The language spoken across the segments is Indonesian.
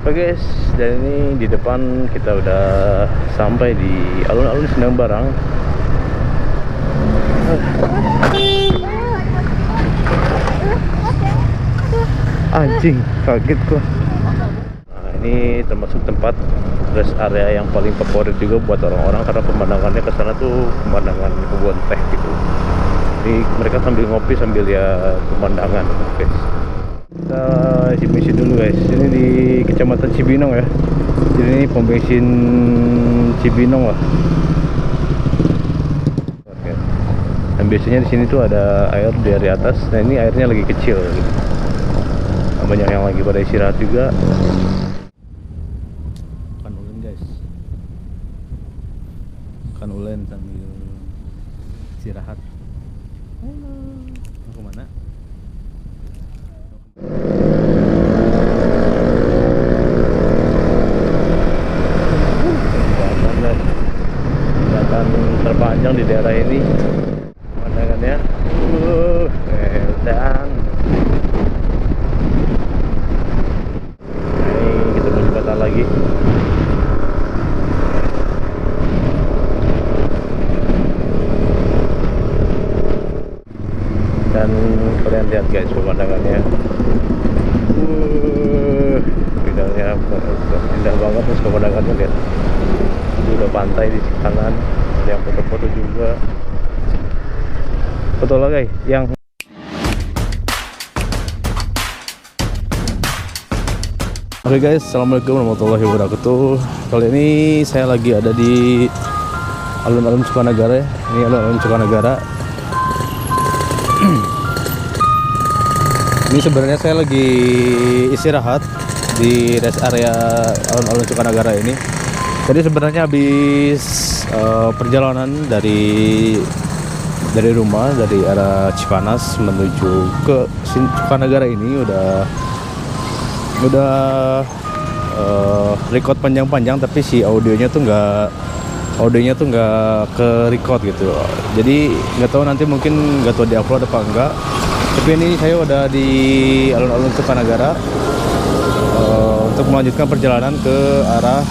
Oke guys, dan ini di depan kita udah sampai di alun-alun Sindang Barang. Anjing, kaget gua. Nah, ini termasuk tempat rest area yang paling favorit juga buat orang-orang karena pemandangannya ke sana tuh pemandangan kebun teh gitu. Jadi mereka sambil ngopi sambil lihat pemandangan, guys. Kita isi bensin dulu guys. Ini di Kecamatan Cibinong ya. Jadi ini pom bensin Cibinong lah. Oke. Dan biasanya di sini tuh ada air dari atas. Nah ini airnya lagi kecil. Gitu. Banyak yang lagi pada istirahat juga. Makan ulen guys. Makan ulen sambil istirahat. Halo. Mau kemana? Jembatan terpanjang di daerah ini. Pemandangannya dan ini kita mau jembatan lagi. Dan kalian lihat guys pemandangannya. Indahnya, indah banget terus pemandangannya, lihat. Itu udah pantai di kanan, ada yang foto-foto juga. Foto lah guys, yang Oke guys, assalamualaikum warahmatullahi wabarakatuh. Kali ini saya lagi ada di alun-alun Sukanagara ya. Ini alun-alun Sukanagara. Ini sebenarnya saya lagi istirahat di rest area alun-alun Sukanagara ini. Jadi sebenarnya habis perjalanan dari rumah dari arah Cipanas menuju ke Sukanagara ini udah record panjang-panjang, tapi si audionya tuh nggak ke record gitu. Jadi nggak tahu nanti mungkin nggak tahu diupload apa enggak. Tapi ini saya udah di alun-alun Sukanagara untuk melanjutkan perjalanan ke arah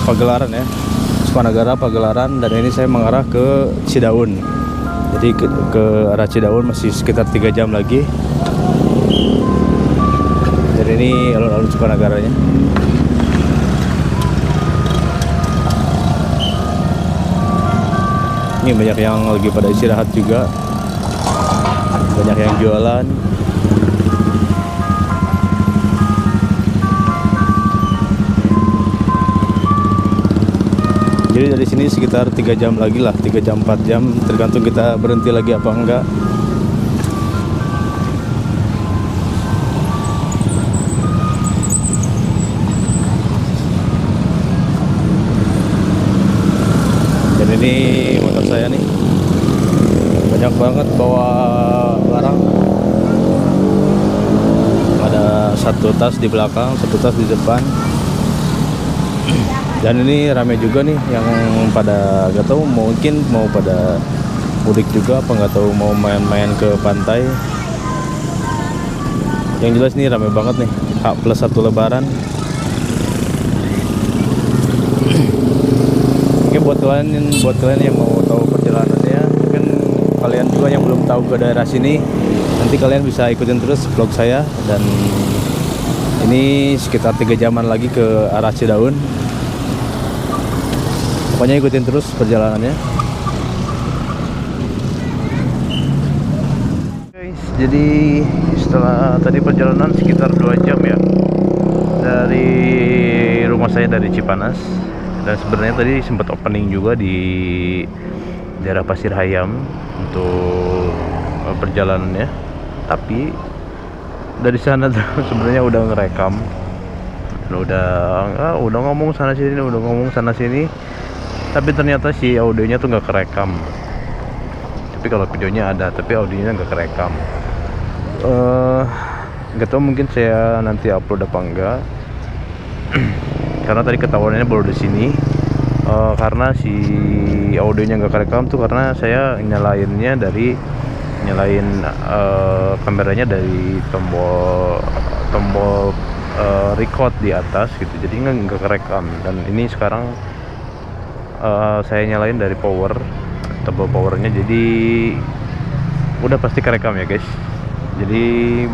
Pagelaran ya, Sukanagara Pagelaran, dan ini saya mengarah ke Cidaun. Jadi ke arah Cidaun masih sekitar 3 jam lagi. Dan ini alun-alun Sukanagaranya. Ini banyak yang lagi pada istirahat juga, banyak yang jualan. Jadi dari sini sekitar 3 jam lagi lah, 3 jam 4 jam tergantung kita berhenti lagi apa enggak. Dan ini motor saya nih, banyak banget bawa barang. Ada satu tas di belakang, satu tas di depan. Dan ini ramai juga nih yang pada gak tahu, mungkin mau pada mudik juga apa nggak tahu mau main-main ke pantai. Yang jelas nih ramai banget nih, H+1 Lebaran. Mungkin buat kalian yang mau tahu perjalanannya, mungkin kalian juga yang belum tahu ke daerah sini, nanti kalian bisa ikutin terus vlog saya. Dan ini sekitar 3 jaman lagi ke arah Cidaun. Pokoknya ikutin terus perjalanannya. Guys, jadi setelah tadi perjalanan sekitar 2 jam ya dari rumah saya dari Cipanas. Dan sebenarnya tadi sempat opening juga di daerah Pasir Hayam untuk perjalanannya. Tapi dari sana tuh sebenarnya udah ngerekam. Udah ngomong sana sini. Tapi ternyata si audionya tuh nggak kerekam. Tapi kalau videonya ada, tapi audionya nggak kerekam. Nggak tahu mungkin saya nanti upload apa enggak. Karena tadi ketahuannya baru di sini. Karena si audionya nggak kerekam tuh karena saya nyalain kameranya dari tombol record di atas gitu, jadi nggak kerekam. Dan ini sekarang saya nyalain dari power, tombol powernya, jadi udah pasti kerekam ya guys. Jadi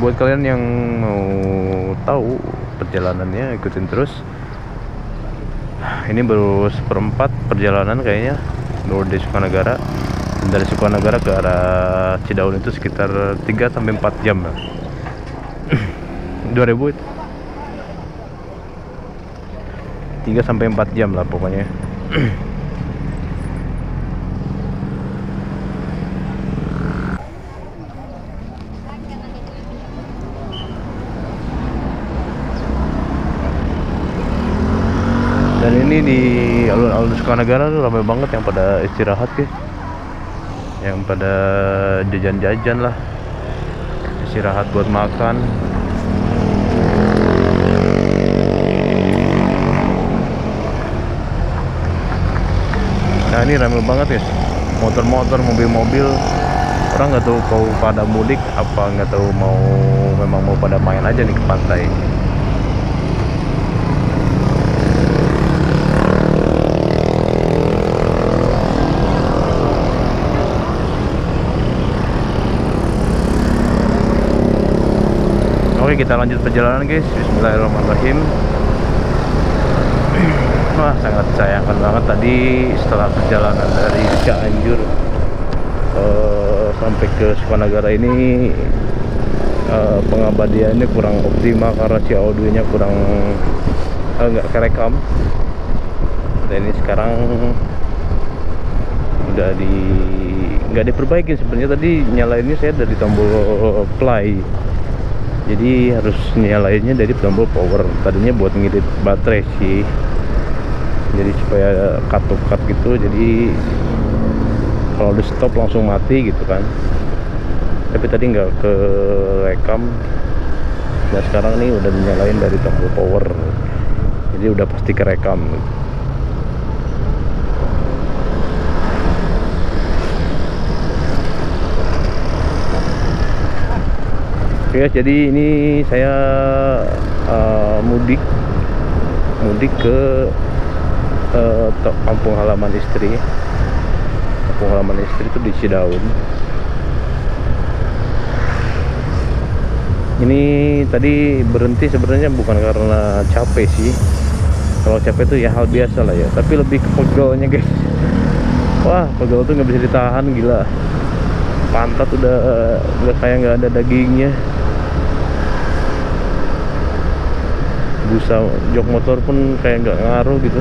buat kalian yang mau tahu perjalanannya, ikutin terus. Ini baru seperempat perjalanan kayaknya, baru dari Sukanagara. Dan dari Sukanagara ke arah Cidaun itu sekitar 3-4 jam lah. 2000 itu 3-4 jam lah pokoknya. Dan ini di alun-alun Sukanagara tuh ramai banget yang pada istirahat guys, yang pada jajan-jajan lah, istirahat buat makan. Nah ini ramai banget guys, motor-motor, mobil-mobil. Orang nggak tahu mau pada mudik apa nggak tahu memang mau pada main aja nih ke pantai. Oke, kita lanjut perjalanan guys. Bismillahirrahmanirrahim. Wah, sangat sayangkan banget tadi setelah perjalanan dari Cianjur sampai ke Sukanagara ini, pengabadiannya kurang optimal karena si audionya kurang nggak kerekam. Dan ini sekarang udah nggak diperbaikin sebenarnya. Tadi nyalainnya saya dari tombol play, jadi harus nyalainnya dari tombol power. Tadinya buat ngirit baterai sih, jadi supaya cut to cut gitu, jadi kalau di stop langsung mati gitu kan. Tapi tadi nggak ke rekam. Nah sekarang nih udah nyalain dari tombol power, jadi udah pasti kerekam. Oke, jadi ini saya mudik ke kampung halaman istri. Kampung halaman istri itu di Cidaun. Ini tadi berhenti sebenarnya bukan karena capek sih. Kalau capek tuh ya hal biasa lah ya, tapi lebih ke pegelnya guys. Wah, pegel tuh nggak bisa ditahan, gila. Pantat udah kayak nggak ada dagingnya. Busa jok motor pun kayak nggak ngaruh gitu,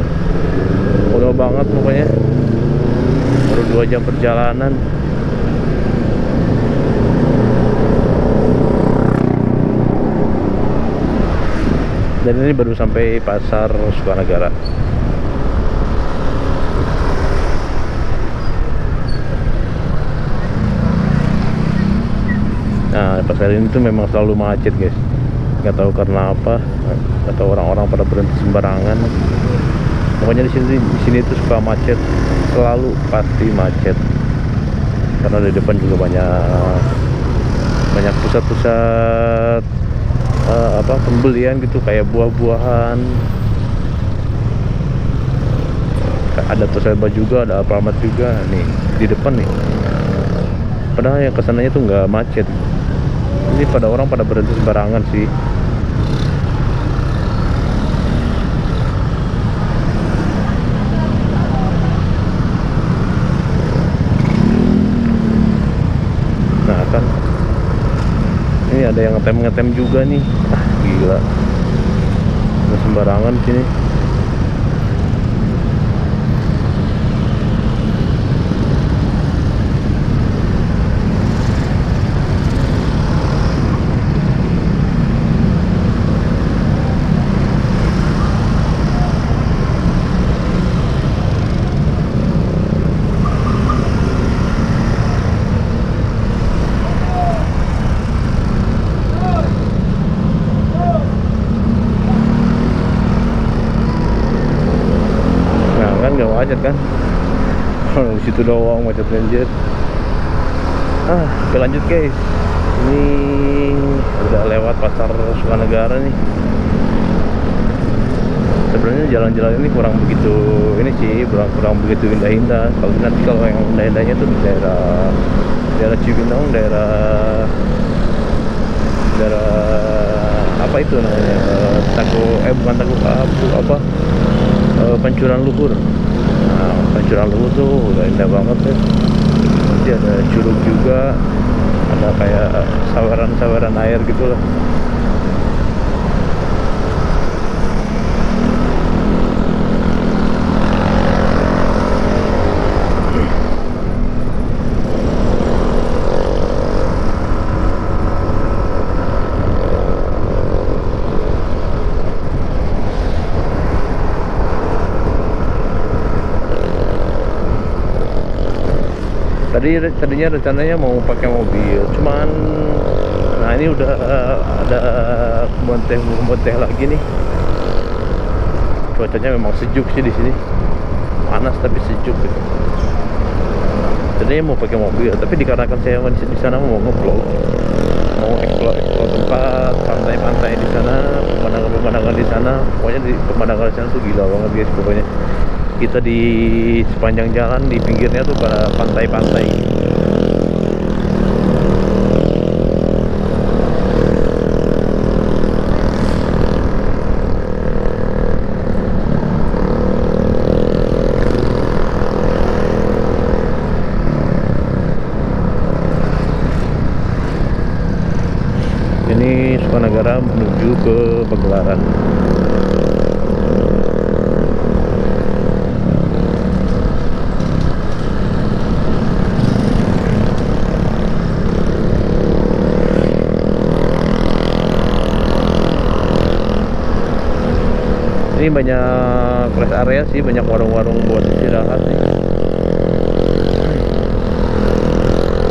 pegel banget pokoknya. Baru 2 jam perjalanan. Dan ini baru sampai pasar Sukanagara. Nah pasar ini tuh memang selalu macet guys, nggak tahu karena apa, atau orang-orang pada berhenti sembarangan. Pokoknya di sini tuh suka macet, selalu pasti macet. Karena di depan juga banyak pusat-pusat pembelian gitu, kayak buah-buahan. Ada Toshiba juga, ada Alfamart juga nih di depan nih. Padahal yang kesananya tuh nggak macet. Ini orang pada berhenti sembarangan sih. Nah kan ini ada yang ngetem juga nih. Gila, nggak sembarangan sini. Macet kan, di situ doang macet banjir. Oke lanjut guys, ini udah lewat pasar Sukanagara nih. jalan-jalan ini kurang begitu ini sih, kurang begitu indah-indah. Kalau nanti kalau yang indah-indahnya tuh di daerah Cibinong, daerah apa itu namanya, bukan Tagok apa, Pancuran Luhur. Nah, Pancuran Luhur tuh udah indah banget ya. Nanti ada curug juga, ada kayak sawaran air gitu lah. Tadinya rencananya mau pakai mobil, cuman nah ini udah ada kebun teh lagi nih. Cuacanya memang sejuk sih di sini, panas tapi sejuk gitu. Tadinya mau pakai mobil, tapi dikarenakan saya di sana mau nge-vlog, mau explore tempat pantai di sana, pemandangan di sana. Pokoknya di pemandangan di sana tuh gila banget guys. Pokoknya kita di sepanjang jalan di pinggirnya tuh pada pantai-pantai. Ini Sukanagara menuju ke Pagelaran. Ini banyak rest area sih, banyak warung-warung buat istirahat sih.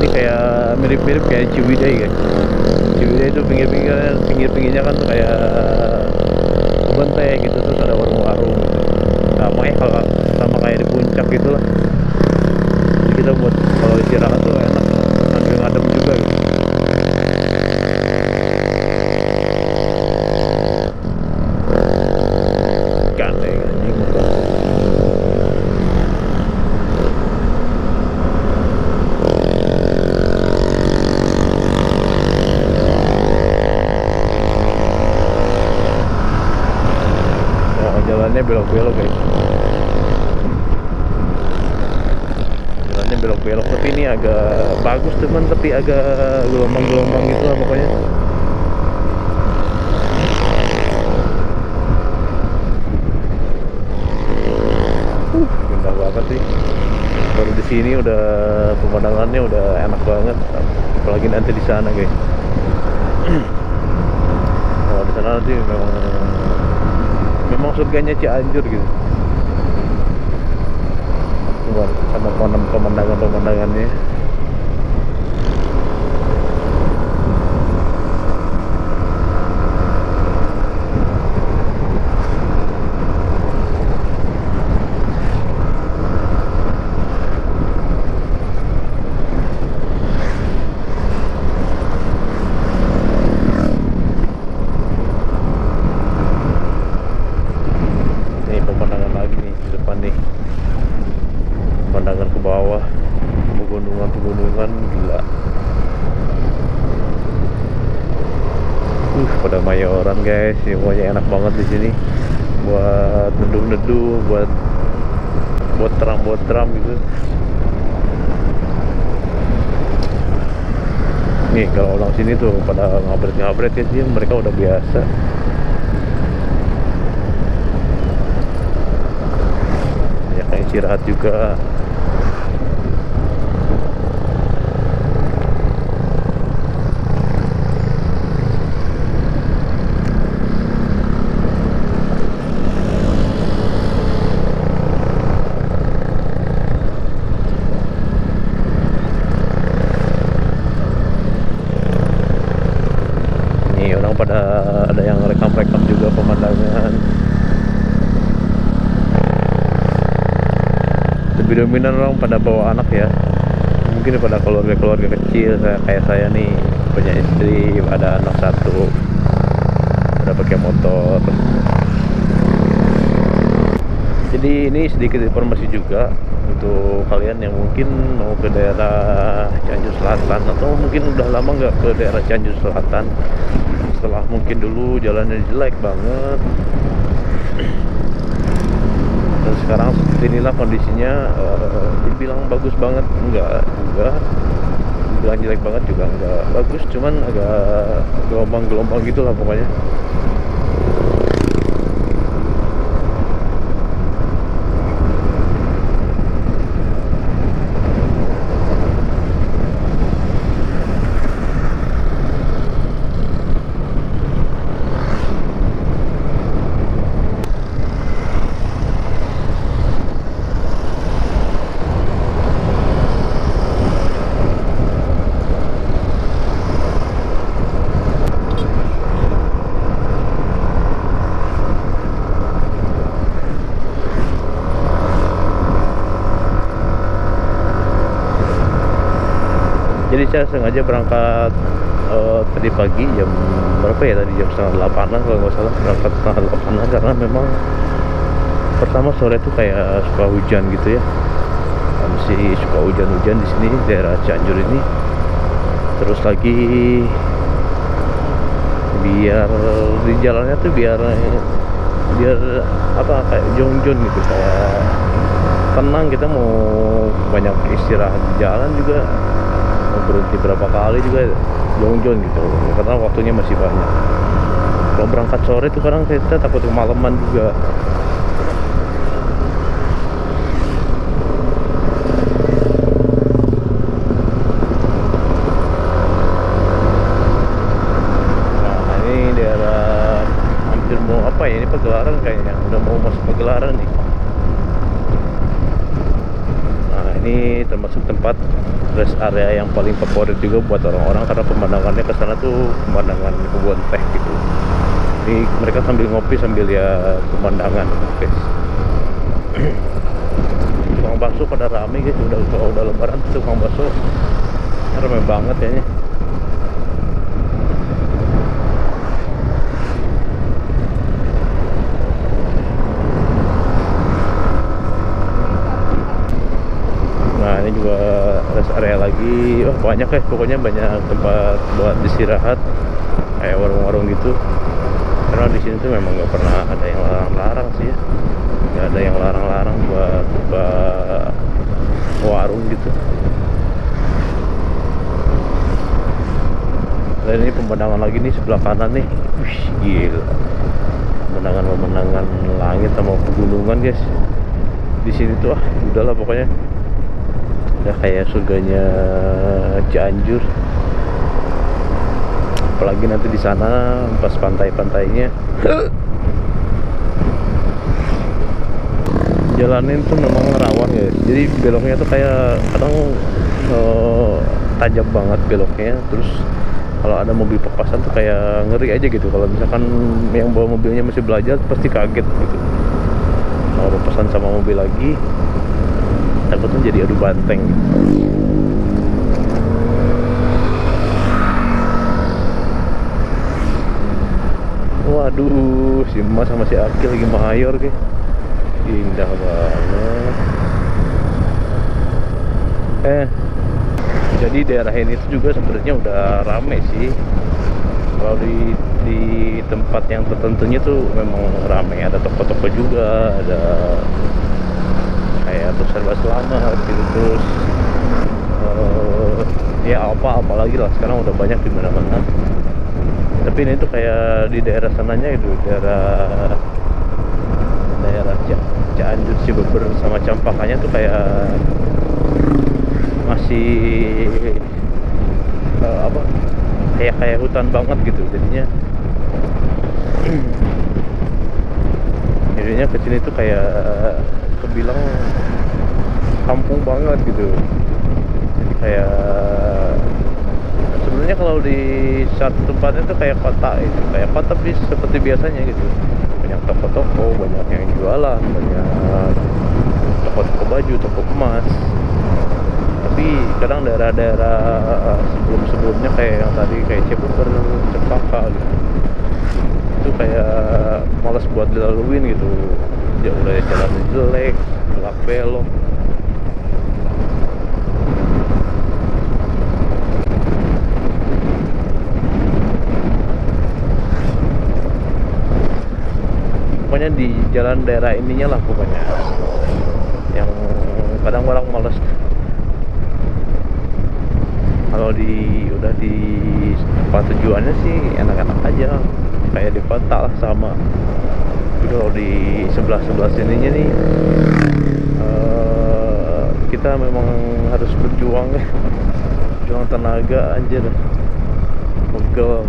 Ini kayak mirip-mirip kayak Ciwidey guys. Ciwidey itu pinggirnya kan tuh kayak kebun teh gitu, terus ada warung-warung gitu. Sama kayak di puncak gitulah. Jadi kita buat kalau istirahat tuh enak, sambil ngadem juga gitu. Jalannya belok-belok guys, jalannya belok-belok, tapi ini agak bagus teman, tapi agak gelombang-gelombang gitu lah pokoknya. Indah banget sih, baru di sini udah pemandangannya udah enak banget, apalagi nanti di sana guys. Kalau di sana nanti memang surganya Cianjur gitu, buat sama pemandangannya. Pemandangan ke bawah, pegunungan gila. Pada Mayoran guys, semuanya enak banget di sini. Buat neduh-neduh, buat teram gitu. Nih kalau orang sini tuh pada ngabret ya sih, mereka udah biasa. Ya kayak istirahat juga. Ada yang rekam juga pemandangan. Lebih dominan orang pada bawa anak ya, mungkin pada keluarga kecil kayak saya nih, punya istri, ada anak satu, udah pakai motor. Jadi ini sedikit informasi juga untuk kalian yang mungkin mau ke daerah Cianjur Selatan atau mungkin udah lama nggak ke daerah Cianjur Selatan. Setelah mungkin dulu jalannya jelek banget, dan sekarang seperti inilah kondisinya. Dibilang bagus banget enggak, dibilang jelek banget juga enggak, bagus cuman agak gelombang-gelombang gitulah pokoknya. Jadi saya sengaja berangkat tadi pagi jam berapa ya, tadi jam setengah 8-an kalau nggak salah, berangkat setengah 8-an karena memang pertama sore itu kayak suka hujan gitu ya, masih suka hujan-hujan di sini daerah Cianjur ini. Terus lagi biar di jalannya tuh biar apa, kayak jong-jong gitu, kayak tenang, kita mau banyak istirahat di jalan juga, mau berhenti berapa kali juga jong-jong gitu karena waktunya masih banyak. Kalau berangkat sore itu kadang kita takut kemalaman juga. Nah ini daerah hampir mau apa ya, ini Pagelaran kayaknya, udah mau masuk Pagelaran nih. Ini termasuk tempat rest area yang paling favorit juga buat orang-orang karena pemandangannya ke sana tuh pemandangan kebun teh gitu. Ini mereka sambil ngopi sambil lihat pemandangan, guys. Tukang bakso pada rame guys, udah lebaran tukang bakso rame banget kayaknya. Nah ini juga rest area lagi, banyak ya, pokoknya banyak tempat buat istirahat, kayak warung-warung gitu. Karena di sini tuh memang nggak pernah ada yang larang-larang sih ya, nggak ada yang larang-larang buat buka warung gitu. Dan ini pemandangan lagi nih sebelah kanan nih, wih gila, pemandangan langit sama pegunungan guys. Di sini tuh udahlah pokoknya udah kayak surganya Cianjur. Apalagi nanti di sana pas pantai-pantainya. Jalanin tuh memang rawan ya. Jadi beloknya tuh kayak kadang tajam banget beloknya. Terus kalau ada mobil papasan tuh kayak ngeri aja gitu. Kalau misalkan yang bawa mobilnya masih belajar pasti kaget gitu. Kalau papasan sama mobil lagi, takutnya jadi adu banteng. Waduh, si Mas sama si Akil lagi mayor ke. Indah banget. Jadi daerah ini tuh juga sebenarnya udah rame sih. Kalau di tempat yang tertentunya tuh memang rame, ada toko-toko juga, ada kayak serba selamat gitu. Terus ya apalagi lah sekarang udah banyak di mana-mana. Tapi ini tuh kayak di daerah sananya itu, daerah Cianjur, Cibeber sama Campakannya tuh kayak masih apa, kayak hutan banget gitu jadinya kesini tuh kayak kebilang kampung banget gitu. Jadi kayak sebenarnya kalau di satu tempatnya tuh kayak kota itu, kayak kota tapi seperti biasanya gitu, banyak toko-toko, banyak yang jualan, banyak toko-toko baju, toko emas. Tapi kadang daerah-daerah sebelumnya kayak yang tadi kayak Cibeber, Cempaka gitu, itu kayak malas buat dilaluin gitu. jauh dari jalan jelek, belak belok. Pokoknya di jalan daerah ininya lah pokoknya, yang kadang orang males. Kalau udah di tempat tujuannya sih enak-enak aja, kayak di kota lah sama. Jadi kalau di sebelah sininya nih kita memang harus berjuang ya, berjuang tenaga anjir, pegel.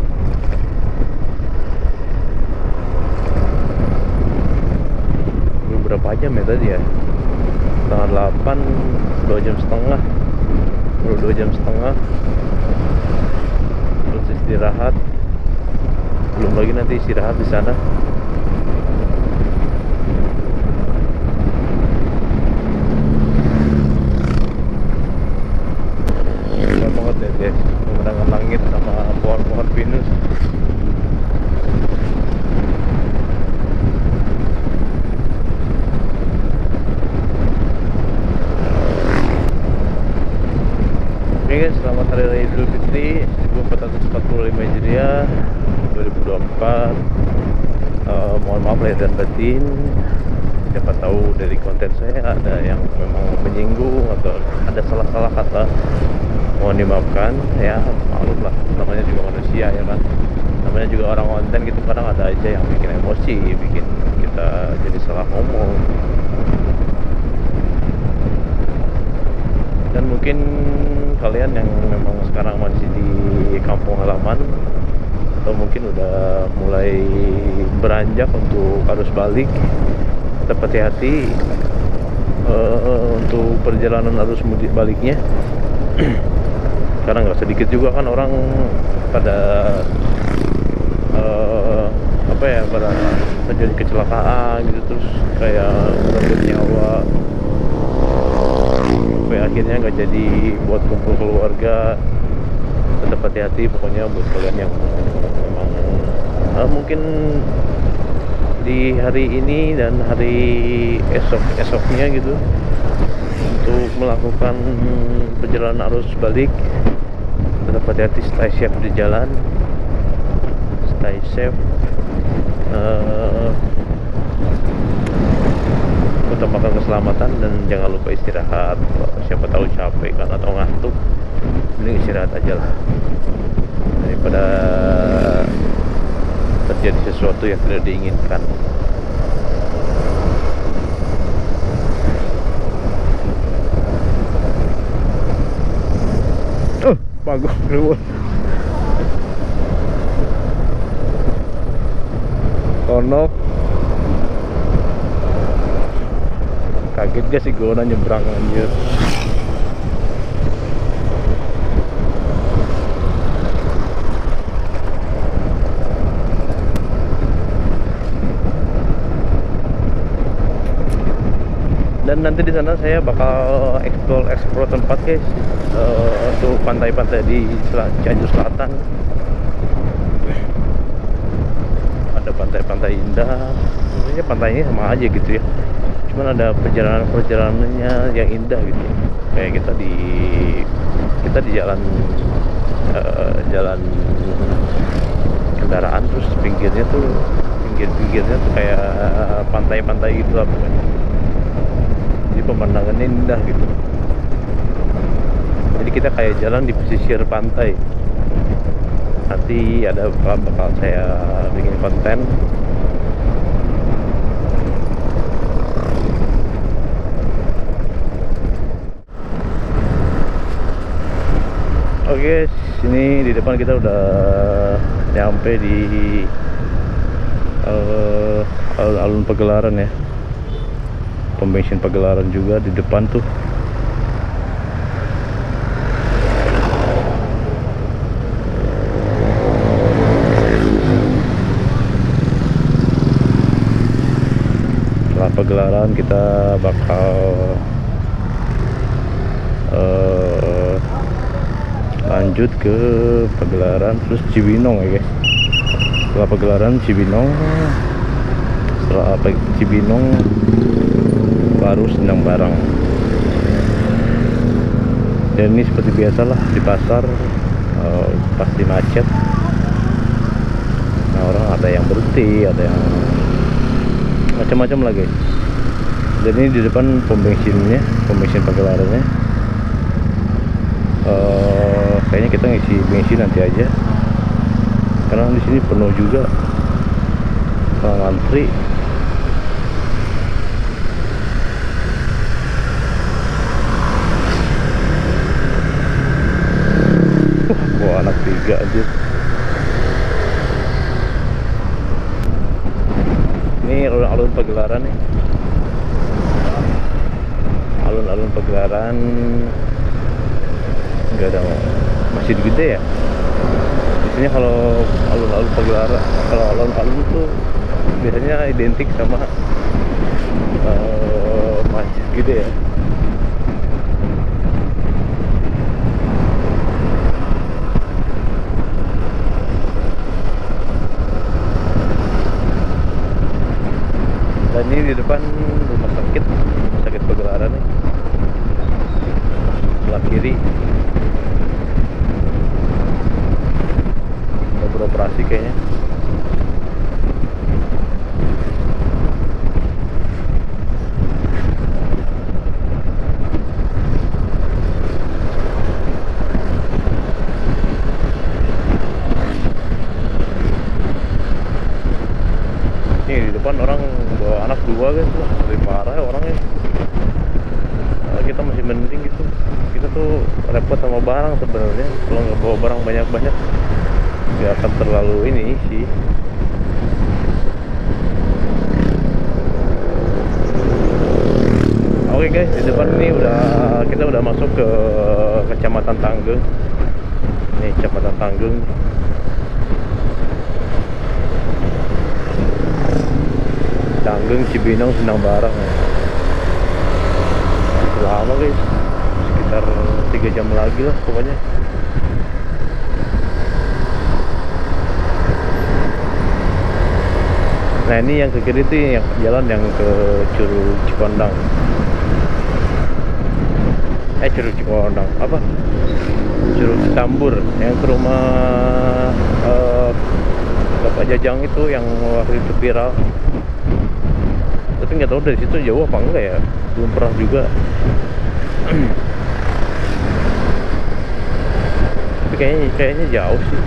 Berapa jam ya tadi ya? Setengah 8, 2 jam setengah, baru 2 jam setengah. Terus istirahat, belum lagi nanti istirahat di sana. Indah banget ya guys, pemandangan langit sama pohon-pohon pinus. Oke guys, selamat Hari Raya Idul Fitri 1445 Hijriah 2024. Mohon maaf lahir dan batin. Siapa tahu dari konten saya ada yang memang menyinggung atau ada salah-salah kata, mohon dimaafkan ya, maklum lah, namanya juga manusia ya kan, namanya juga orang konten gitu, kadang ada aja yang bikin emosi, bikin kita jadi salah ngomong. Dan mungkin kalian yang memang sekarang masih di kampung halaman atau mungkin udah mulai beranjak untuk arus balik, tetap hati-hati untuk perjalanan arus mudik baliknya. Karena nggak sedikit juga kan orang pada pada terjadi kecelakaan gitu, terus kayak merenggut nyawa, sampai akhirnya nggak jadi buat kumpul keluarga. Tetap hati-hati pokoknya buat kalian yang memang mungkin di hari ini dan hari esoknya gitu untuk melakukan perjalanan arus balik. Tetap hati-hati, stay safe di jalan, stay safe, utamakan keselamatan dan jangan lupa istirahat. Siapa tahu capek kan atau ngantuk, mending istirahat aja lah daripada terjadi sesuatu yang tidak diinginkan. Bagus keluar konok, kaget gak sih gue nyebrang anjir. Dan nanti di sana saya bakal explore tempat guys, untuk pantai-pantai di Cianjur Selatan. Ada pantai-pantai indah, sebenarnya pantainya sama aja gitu ya, cuman ada perjalanannya yang indah gitu. Kayak kita di jalan kendaraan, terus pinggirnya tuh kayak pantai-pantai gitu lah pokoknya. Jadi pemandangannya indah gitu. Jadi kita kayak jalan di pesisir pantai. Nanti ada bakal saya bikin konten. Oke, sini di depan kita udah nyampe di alun-alun Pagelaran ya. Pom bensin Pagelaran juga di depan tuh. Setelah Pagelaran kita bakal lanjut ke Pagelaran terus Cibinong ya guys. Setelah Pagelaran Cibinong, Cibinong baru Sendang Barang. Dan ini seperti biasalah di pasar, pasti macet. Nah, orang ada yang berhenti, ada yang macam-macam lagi. Dan ini di depan pom bensinnya, pom bensin Pagelarannya. Kayaknya kita ngisi bensin nanti aja, karena di sini penuh juga, orang antri. Wah, anak 3 aja. Ini alun-alun Pagelaran nih, alun-alun Pagelaran. Nggak ada masjid gede ya. Biasanya kalau alun-alun Pagelaran, kalau alun-alun itu biasanya identik sama masjid gede ya. Dan ini di depan rumah sakit Pagelaran nih, sebelah kiri. Udah beroperasi kayaknya. Nih di depan orang bawa anak 2 guys, wah lebih parah ya orangnya. Kita masih mending gitu, kita tuh repot sama barang sebenarnya. Kalau nggak bawa barang banyak-banyak nggak akan terlalu ini sih. Oke guys, di depan ini kita udah masuk ke Kecamatan Tanggeng. Nih Kecamatan Tanggeng. Tanggeng, Cibinong, Sendang Barang ya. Lama guys, sekitar 3 jam lagi lah pokoknya. Nah ini yang ke kiri itu yang jalan yang ke Curug Cikondang. Curug Cikondang apa? Curug Citambur, yang ke rumah Bapak Jajang itu yang waktu itu viral. Tapi nggak tahu dari situ jauh apa enggak ya, belum pernah juga. Tapi kayaknya jauh sih.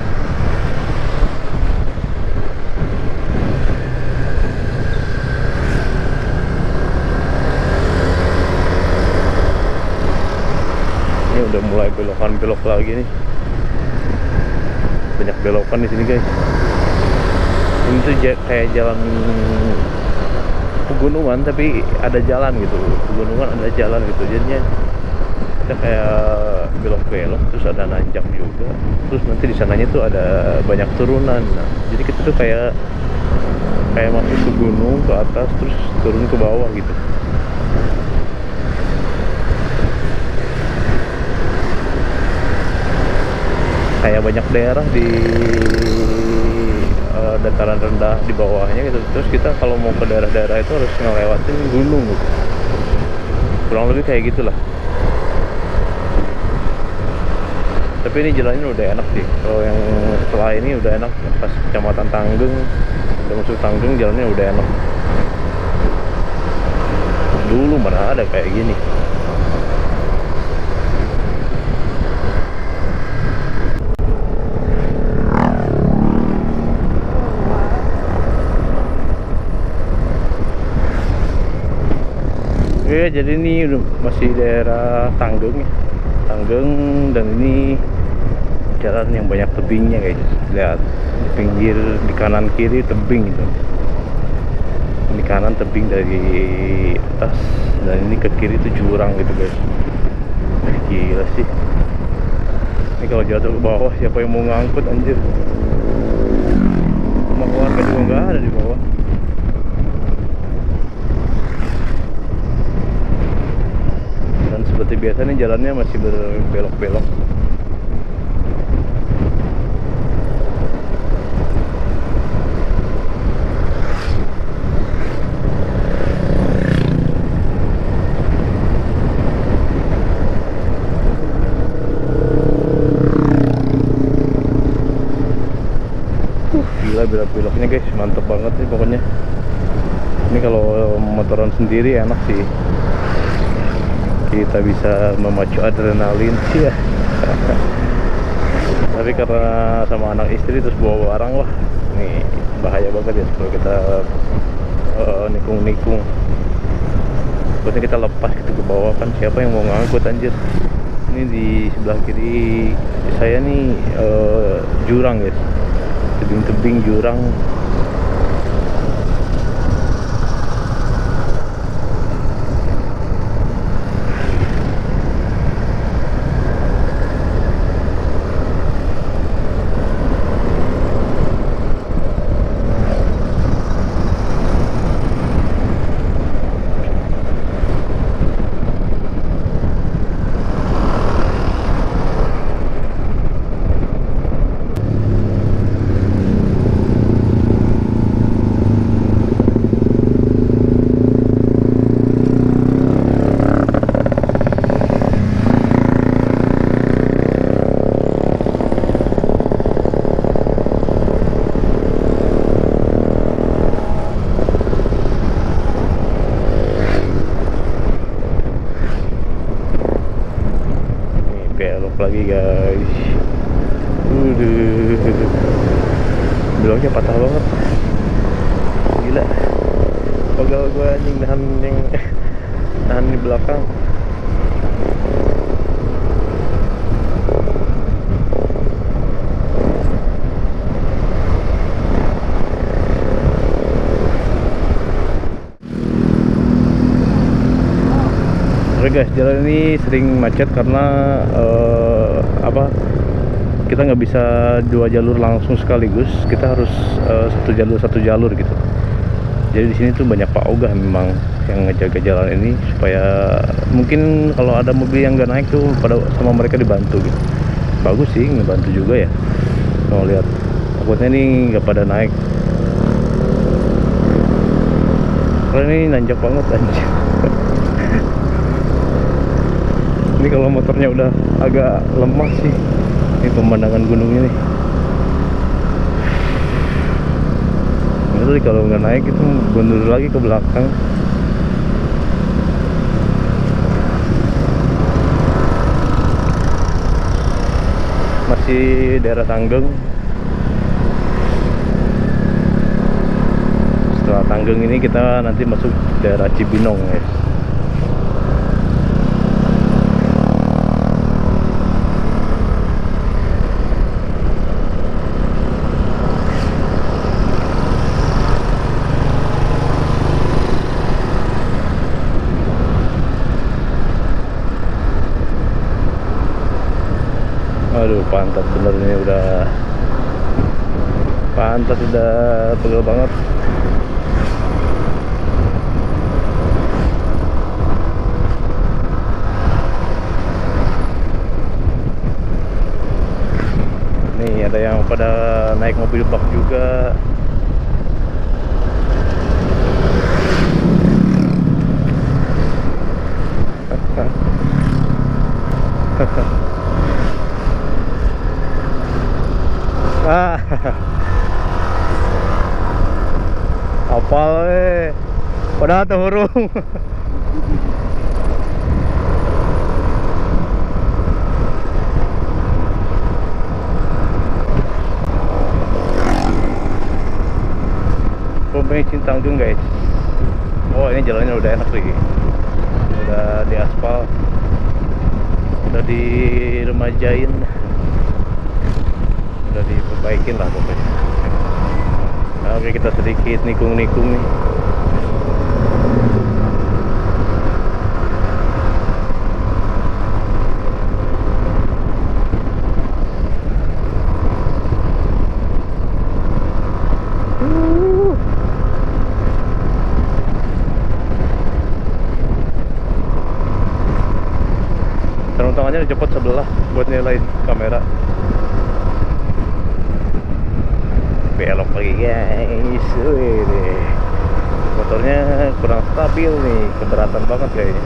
Ini udah mulai belok lagi nih, banyak belokan di sini guys. Ini tuh kayak jalan pegunungan tapi ada jalan gitu, pegunungan ada jalan gitu, jadinya kita kayak belok-belok, terus ada nanjak juga, terus nanti di sananya tuh ada banyak turunan. Nah, jadi kita tuh kayak masuk ke gunung ke atas terus turun ke bawah gitu. Kayak banyak daerah di dataran rendah di bawahnya gitu. Terus kita kalau mau ke daerah-daerah itu harus ngelewatin gunung gitu. Kurang lebih kayak gitulah. Tapi ini jalannya udah enak sih. Kalau yang setelah ini udah enak. Pas Kecamatan Tanggeng, udah masuk Tanggeng, jalannya udah enak. Dulu mana ada kayak gini. Oke, jadi ini masih daerah Tanggeng ya. Tanggeng, dan ini jalan yang banyak tebingnya guys. Lihat di pinggir, di kanan kiri tebing gitu. Di kanan tebing dari atas, dan ini ke kiri itu jurang gitu guys. Gila sih. Ini kalau jatuh ke bawah siapa yang mau ngangkut anjir? Rumah keluarga juga nggak ada di bawah. Seperti biasa nih jalannya masih berbelok-belok. mantep banget nih pokoknya. Ini kalau motoran sendiri enak sih, kita bisa memacu adrenalin sih ya. Tapi karena sama anak istri terus bawa barang, wah ini bahaya banget ya kalau kita nikung-nikung. Terusnya kita lepas gitu ke bawah, kan siapa yang mau ngangkut anjir. Ini di sebelah kiri saya nih jurang guys, tebing-tebing jurang. Belok lagi guys. Beloknya patah banget, gila. Pegal gue anjing, nahan di belakang. Oke guys, jalan ini sering macet karena kita nggak bisa dua jalur langsung sekaligus, kita harus satu jalur gitu. Jadi di sini tuh banyak Pak Ogah memang yang ngejaga jalan ini supaya mungkin kalau ada mobil yang nggak naik tuh pada sama mereka dibantu gitu. Bagus sih, ngebantu juga ya. Mau lihat, takutnya nih nggak pada naik. Karena ini nanjak banget anjir. Ini kalau motornya udah agak lemah sih. Ini pemandangan gunungnya nih. Jadi kalau nggak naik itu mundur lagi ke belakang. Masih daerah Tanggeng. Setelah Tanggeng ini kita nanti masuk daerah Cibinong guys. Aduh, pantat bener ini, udah pantat udah pegel banget. Nih ada yang pada naik mobil bak juga. Apal padahal tuh hurung. Pom bensin Tanggeng guys. Oh, ini jalannya udah enak sih, udah diaspal, udah diremajain, udah diperbaikin lah pokoknya. Nah, oke, kita sedikit nikung-nikung nih. Sarung tangannya dicopot sebelah buat nyalain kamera. Belok lagi guys. Wih, motornya kurang stabil nih, keberatan banget kayaknya.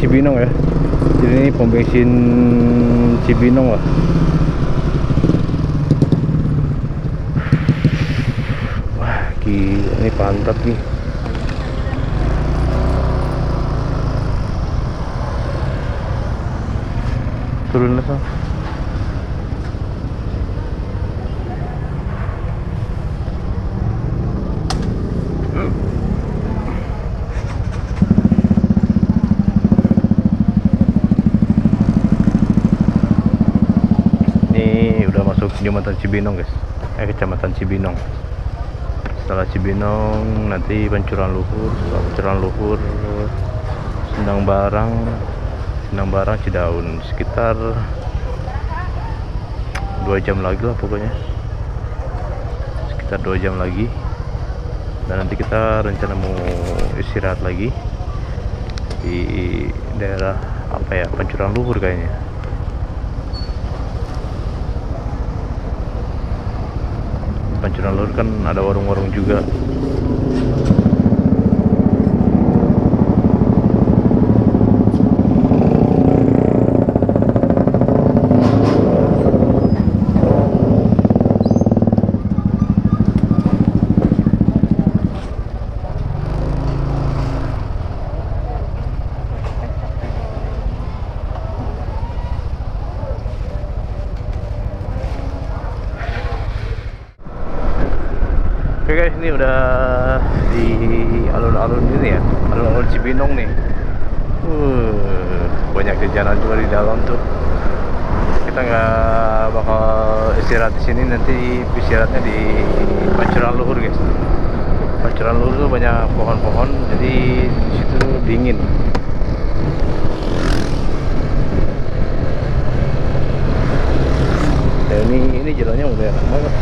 Cibinong ya. Jadi ini pom bensin Cibinong lah. Wah gila, ini pantat nih. Turun lah. Jembatan Cibinong guys, kecamatan Cibinong. Setelah Cibinong nanti Pancuran Luhur, setelah Pancuran Luhur Sindang Barang Cidaun, sekitar 2 jam lagi lah pokoknya, sekitar 2 jam lagi. Dan nanti kita rencana mau istirahat lagi di daerah apa ya, Pancuran Luhur kayaknya. Pancuran Luhur kan ada warung-warung juga. Oke guys, ini udah di alun-alun ini ya, alun-alun Cibinong nih. Banyak jajanan juga di dalam tuh. Kita nggak bakal istirahat di sini, nanti istirahatnya di Pancuran Luhur guys. Pancuran Luhur tuh banyak pohon-pohon, jadi di situ dingin. Ya, ini jalannya udah enak banget.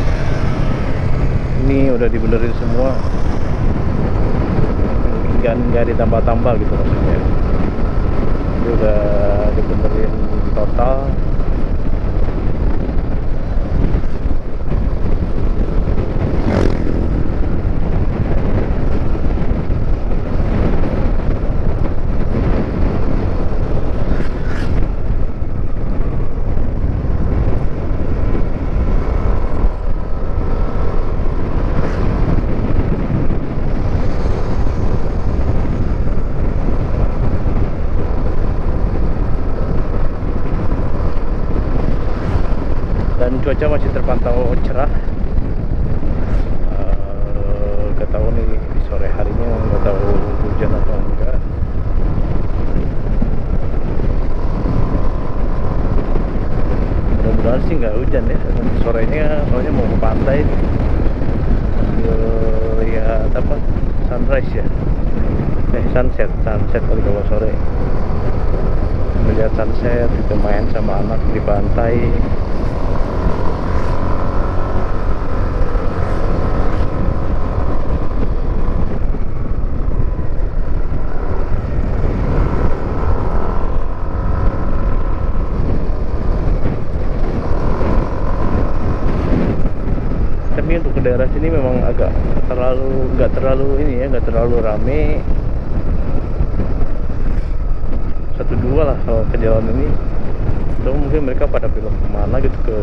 Ini udah dibenerin semua, nggak ditambah-tambah gitu maksudnya. Ini udah dibenerin total. Dan cuaca masih terpantau cerah. Gak tahu nih di sore harinya, gak tahu hujan atau enggak. Mudah-mudahan sih nggak hujan ya. Sorenya soalnya mau ke pantai sambil lihat apa, sunrise ya, sunset kali kalau sore. Melihat sunset, kita main sama anak di pantai. Tapi untuk ke daerah sini memang agak nggak terlalu ini ya, nggak terlalu rame. 1-2 lah kalau ke jalan ini. Atau mungkin mereka pada belok kemana gitu, ke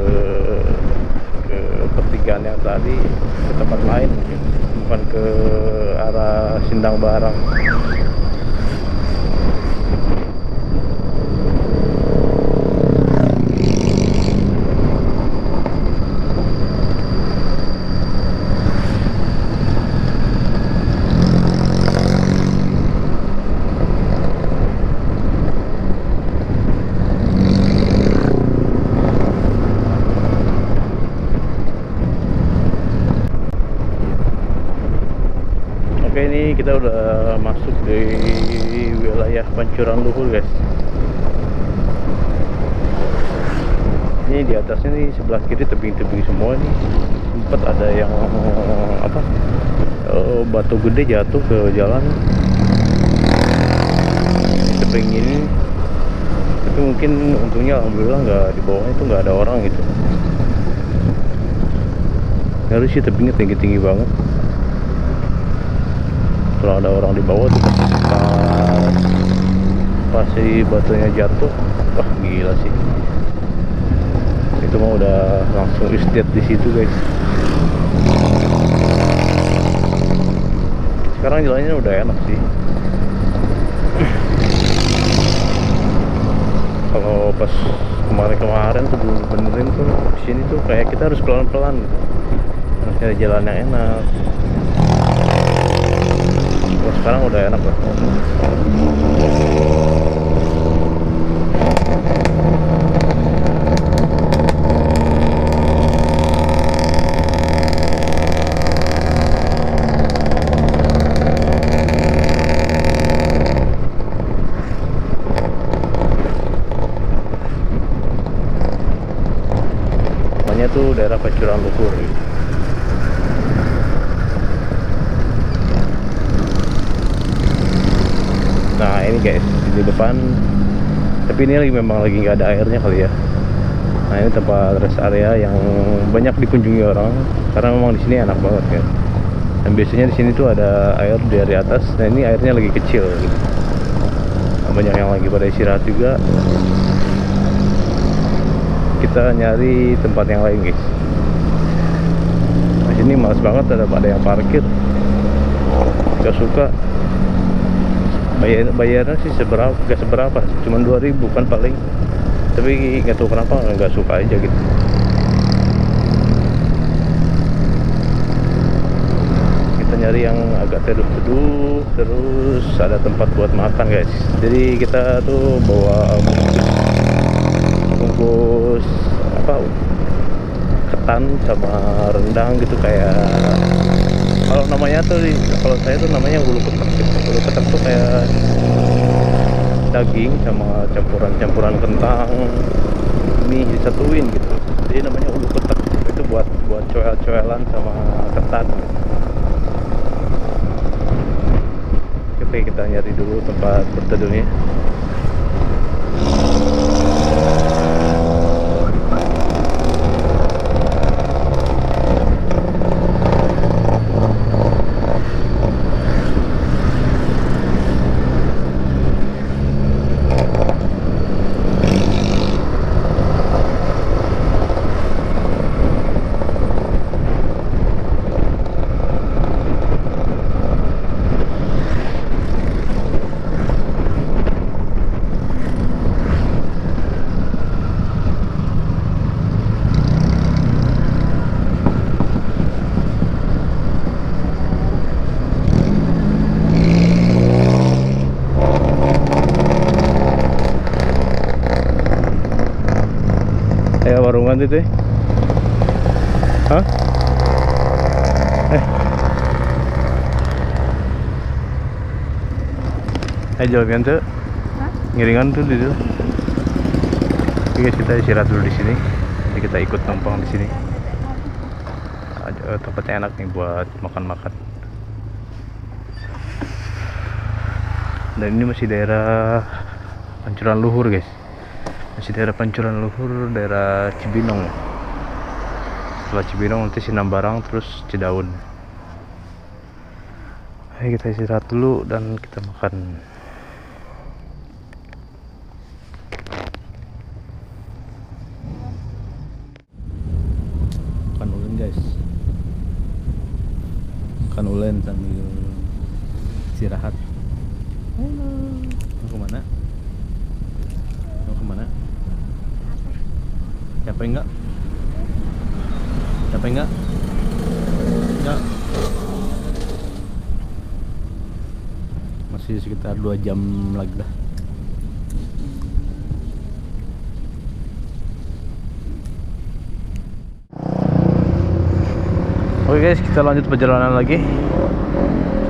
pertigaan yang tadi, ke tempat lain mungkin, bukan ke arah Sindang Barang. Oke, ini kita udah masuk di wilayah Pancuran Luhur guys. Ini di atasnya nih, sebelah kiri tebing-tebing semua nih. Sempat ada yang apa, batu gede jatuh ke jalan tebing ini. Tapi mungkin untungnya alhamdulillah nggak, di bawahnya itu nggak ada orang gitu. Harus sih tebingnya tinggi-tinggi banget. Kalau ada orang di bawah tuh pasti sempat pas si batunya jatuh, wah gila sih. Itu mah udah langsung istirahat di situ guys. Sekarang jalannya udah enak sih. Kalau pas kemarin tuh belum benerin tuh di sini tuh kayak kita harus pelan-pelan gitu. Harus nyari jalan yang enak. Kalau sekarang udah enak lah. Itu daerah Pancuran Luhur gitu. Nah ini guys di depan, tapi ini memang lagi nggak ada airnya kali ya. Nah ini tempat rest area yang banyak dikunjungi orang karena memang di sini enak banget kan. Dan biasanya di sini tuh ada air dari atas. Nah ini airnya lagi kecil gitu. Nah, banyak yang lagi pada istirahat juga. Kita nyari tempat yang lain guys. Nah sini males banget ada yang parkir. Gak suka. Bayarnya sih gak seberapa, cuman 2.000 kan paling. Tapi nggak tahu kenapa nggak suka aja gitu. Kita nyari yang agak teduh-teduh, terus ada tempat buat makan guys. Jadi kita tuh bawa bungkus apa, ketan sama rendang gitu, kayak kalau namanya tuh kalau saya tuh namanya ulu ketek gitu. Ulu ketek tuh kayak daging sama campuran kentang mie disatuin gitu. Jadi namanya ulu ketek. Itu buat coel-coelan sama ketan. Oke, kita nyari dulu tempat berteduhnya. Warungan itu hah? Jalan tuh ngiringan tuh di situ. Oke guys, kita istirahat dulu di sini. Jadi kita ikut numpang di sini. Tempatnya enak nih buat makan-makan. Dan ini masih daerah Pancuran Luhur guys. Masih daerah Pancuran Luhur, daerah Cibinong. Setelah Cibinong nanti Sinambarang, terus Cidaun. Ayo kita istirahat dulu dan kita makan. Makan ulen guys. Makan ulen sambil istirahat. Mau kemana? Mau kemana? Capek enggak? Capek enggak? Enggak. Masih sekitar 2 jam lagi lah. Oke guys, kita lanjut perjalanan lagi.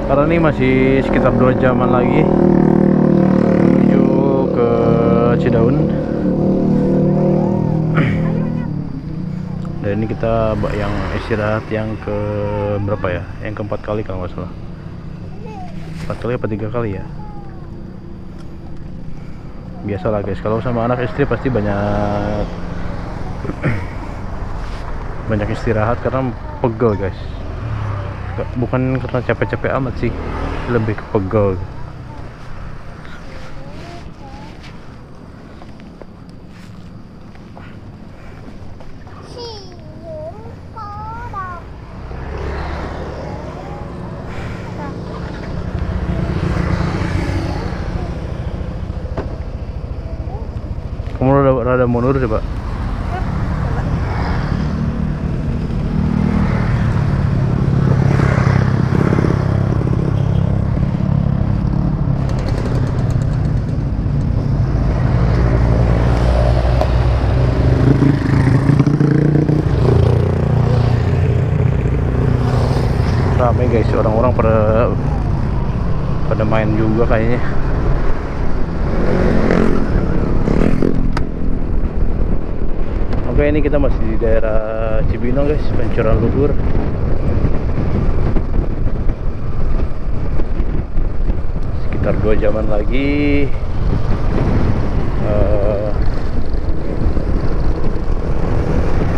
Karena ini masih sekitar 2 jaman lagi menuju ke Cidaun. Dan ini kita yang istirahat yang ke berapa ya? Yang keempat kali kalau nggak salah. 4 kali apa 3 kali ya? Biasalah guys, kalau sama anak istri pasti banyak banyak istirahat karena pegel guys. Bukan karena capek-capek amat sih, lebih ke pegel. mundur coba. Ramai guys, orang-orang pada main juga kayaknya. Oke, ini kita masih di daerah Cibinong guys, Pancoran Luhur. Sekitar 2 jaman lagi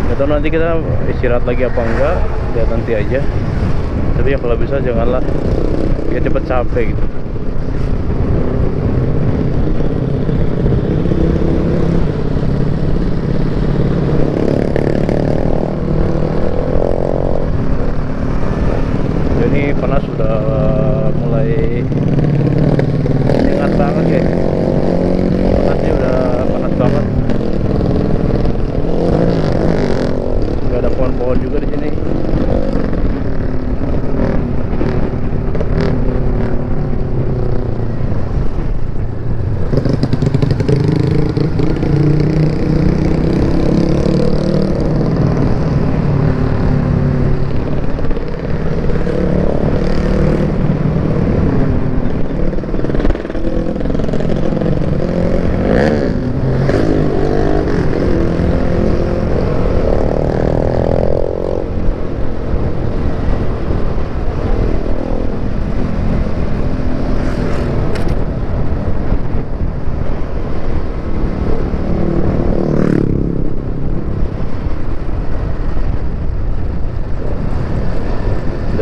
nggak tahu nanti kita istirahat lagi apa enggak, lihat nanti aja. Tapi ya kalau bisa janganlah ya cepet capek gitu. Ini panas sudah mulai hangat banget ya. Panasnya udah panas banget. Gak ada pohon-pohon juga di sini.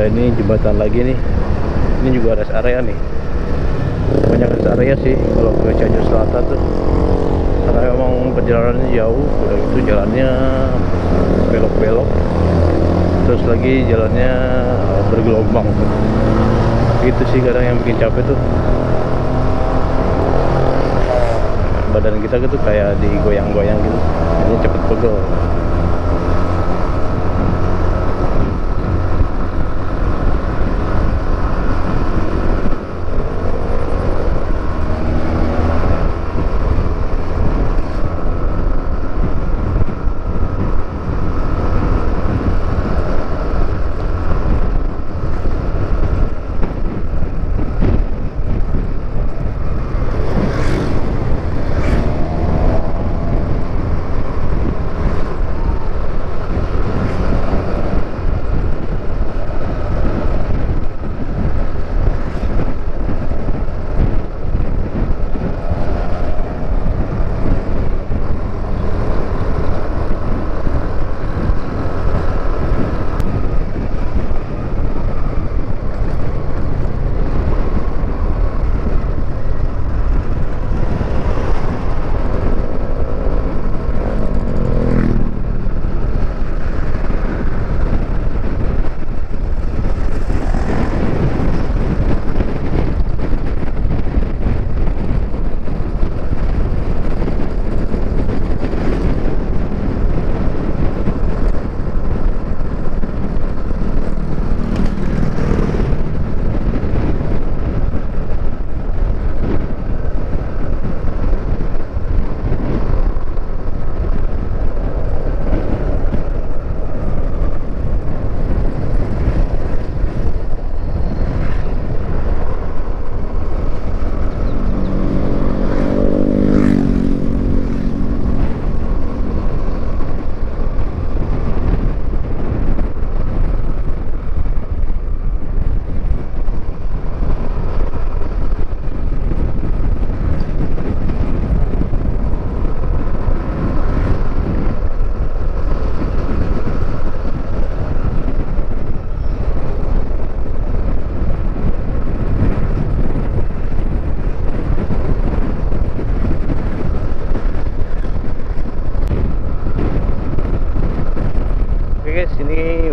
Dan ini jembatan lagi nih, ini juga rest area nih, banyak rest area sih kalau ke Cianjur Selatan tuh, karena memang perjalanannya jauh, udah itu jalannya belok-belok, terus lagi jalannya bergelombang, gitu sih kadang yang bikin capek tuh. Badan kita gitu kayak digoyang-goyang gitu, ini cepet pegel.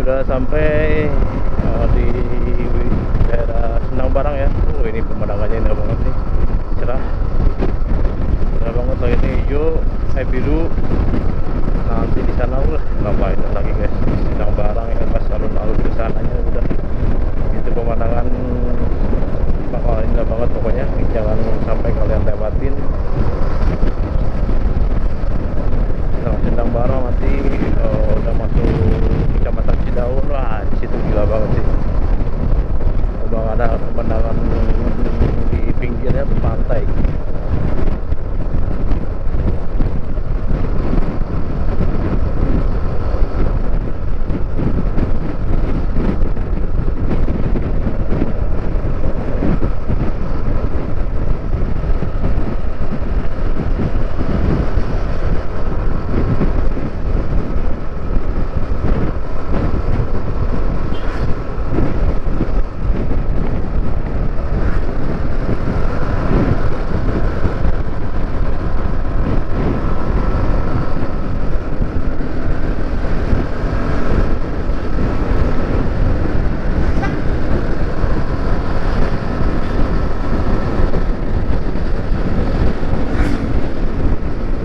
udah sampai di daerah Senang Barang ya. Ini pemandangannya indah banget nih, cerah banget, langitnya hijau, Biru. Nanti di sana udah ngapain lagi guys, Sindang Barang ya, pas alun-alun ke sananya udah itu pemandangan bakal indah banget pokoknya, jangan sampai kalian lewatin. Sindang Barang nanti udah masuk Kecamatan Cidaun, wah di situ gila banget sih. Bang ada pemandangan di pinggirnya pantai.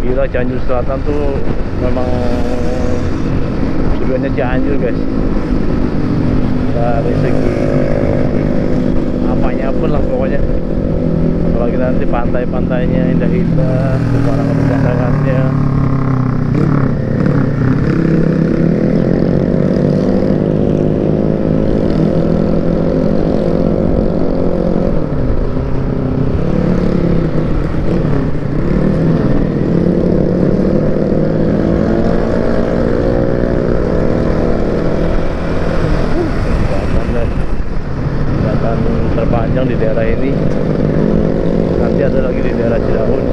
Gila, Cianjur Selatan tuh memang tujuannya Cianjur guys, dari segi apanya pun lah pokoknya. Apalagi nanti pantai-pantainya indah-indah, pemandangan-pemandangannya. Terpanjang di daerah ini, nanti ada lagi di daerah Cidaun.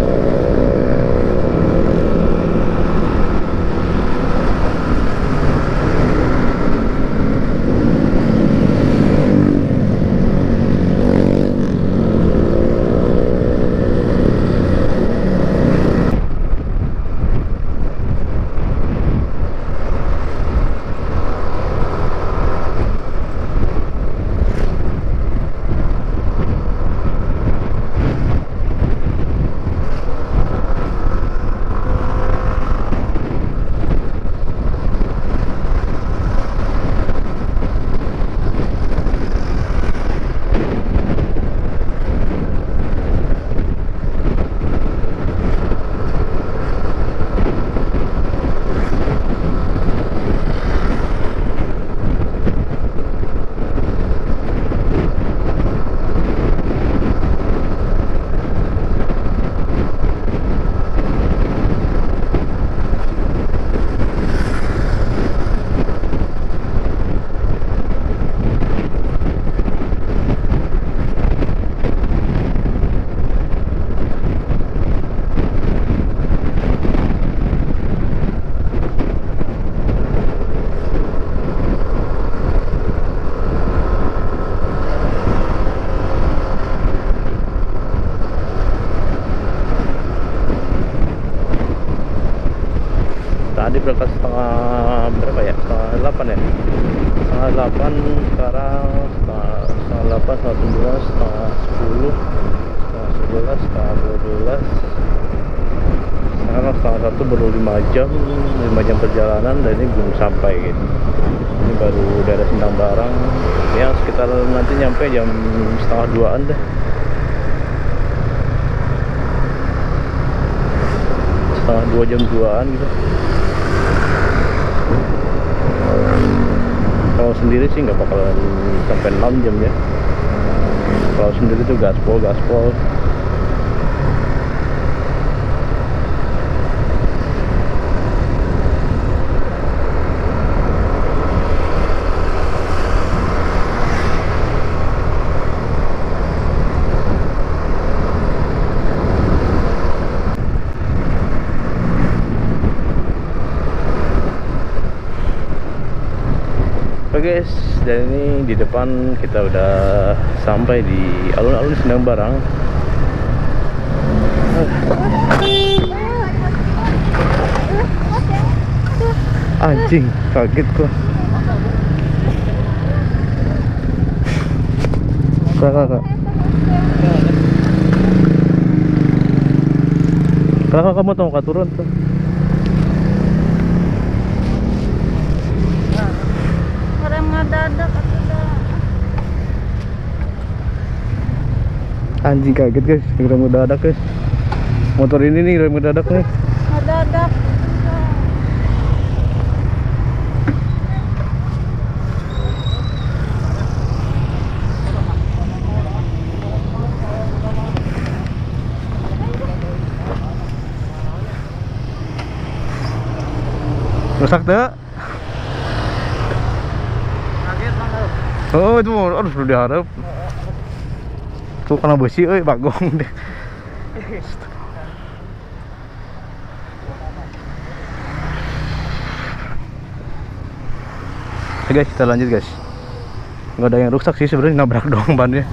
Tadi berangkat setengah berapa ya? Setengah 8 ya? Setengah 8, sekarang setengah 8, setengah 9, setengah 10, setengah 11, setengah 12. Sekarang setengah 1, baru 5 jam perjalanan dan ini belum sampai gitu. Ini baru daerah Sindang Barang ya, sekitar nanti nyampe jam setengah 2an deh. Setengah 2 jam 2an gitu. Kalau sendiri sih nggak bakalan sampai 6 jam ya. Kalau sendiri tuh gaspol. Oke guys, dan ini di depan kita udah sampai di alun-alun Sindang Barang. Anjing, kaget gua. Kakak. Kalau kamu tahu nggak turun tuh? Rem ngadadak atau dah. Anjing kaget guys, rem mendadak guys. Motor ini nih rem mendadak nih. Ngadadak. Rusak tuh? Oh itu harus udah diharap. Tuh kena besi, bagong deh. Oke guys, kita lanjut guys. Nggak ada yang rusak sih sebenarnya, nabrak doang bannya.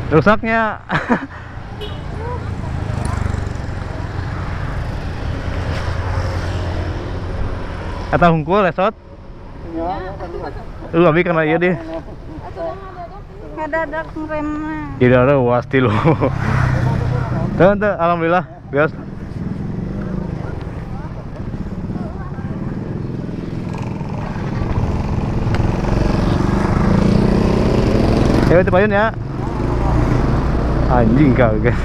Rusaknya. Kata hungkul lesot. Lu abi karena iya deh. Ngadadak remnya. Tidak ada pasti lu. Tuh, alhamdulillah, bias. Ya itu payun ya. Anjing kagak.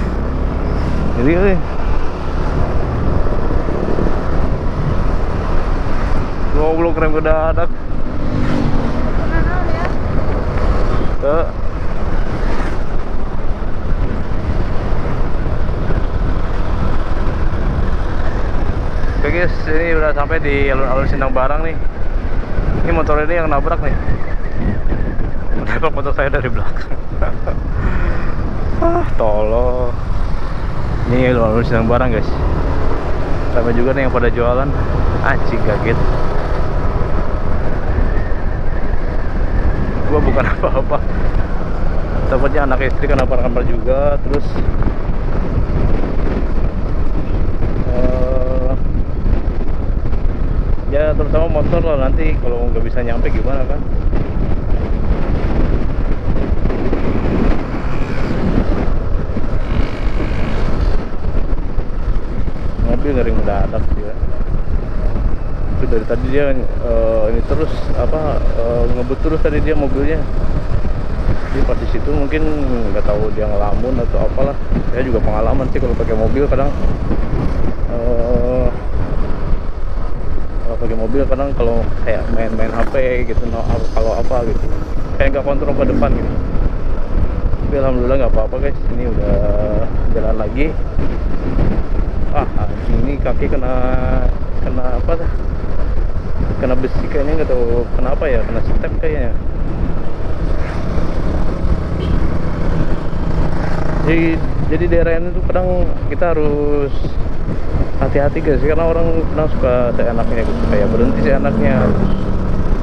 Jadi goblok rem kedadak. Tuh. Oke guys, ini udah sampai di alun-alun Sindang Barang nih. Ini motor ini yang nabrak nih. Menabrak motor saya dari belakang. Tolong. Ini alun-alun Sindang Barang guys. Sampai juga nih yang pada jualan. Anjing kaget. Gua bukan apa-apa, takutnya anak istri kena kamar juga. Terus ya terutama motor lah, nanti kalau nggak bisa nyampe gimana kan. Mobil ngering mendadak dia. Dari tadi dia ini terus ngebut terus tadi dia mobilnya. Jadi pas di situ mungkin nggak tahu dia ngelamun atau apalah. Saya juga pengalaman sih kalau pakai mobil kadang kalau kayak main HP gitu, kalau apa gitu kayak nggak kontrol ke depan gitu. Tapi alhamdulillah nggak apa-apa guys, ini udah jalan lagi. Anjing, ini kaki kena apa dah? Kena besi kayaknya, nggak tahu kenapa ya, kena step kayaknya. Jadi daerah ini tuh kadang kita harus hati-hati guys, karena orang kadang suka seenaknya gitu, kayak berhenti seenaknya,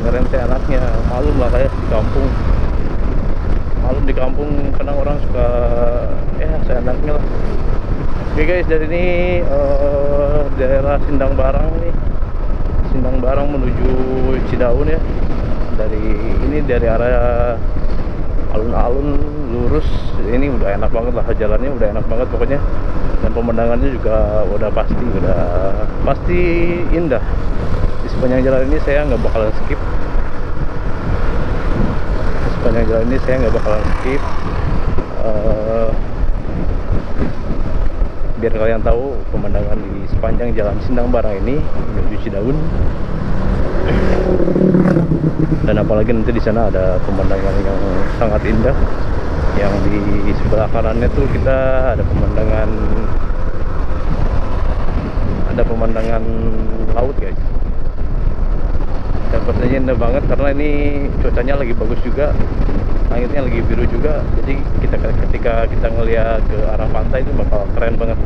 ngerem seenaknya. Malum lah kayak di kampung kadang orang suka ya seenaknya lah. Oke guys, dari ini daerah Sindang Barang nih, Sindang Barang menuju Cidaun ya. Dari arah alun-alun lurus, ini udah enak banget lah, jalannya udah enak banget pokoknya, dan pemandangannya juga udah pasti indah. Di sepanjang jalan ini saya nggak bakalan skip. Biar kalian tahu pemandangan di sepanjang jalan Sindang Barang ini menuju Cidaun. Dan apalagi nanti di sana ada pemandangan yang sangat indah, yang di sebelah kanannya tuh kita ada pemandangan laut guys. Dan pastinya indah banget karena ini cuacanya lagi bagus juga, langitnya lagi biru juga. Jadi ketika kita ngeliat ke arah pantai itu bakal keren banget.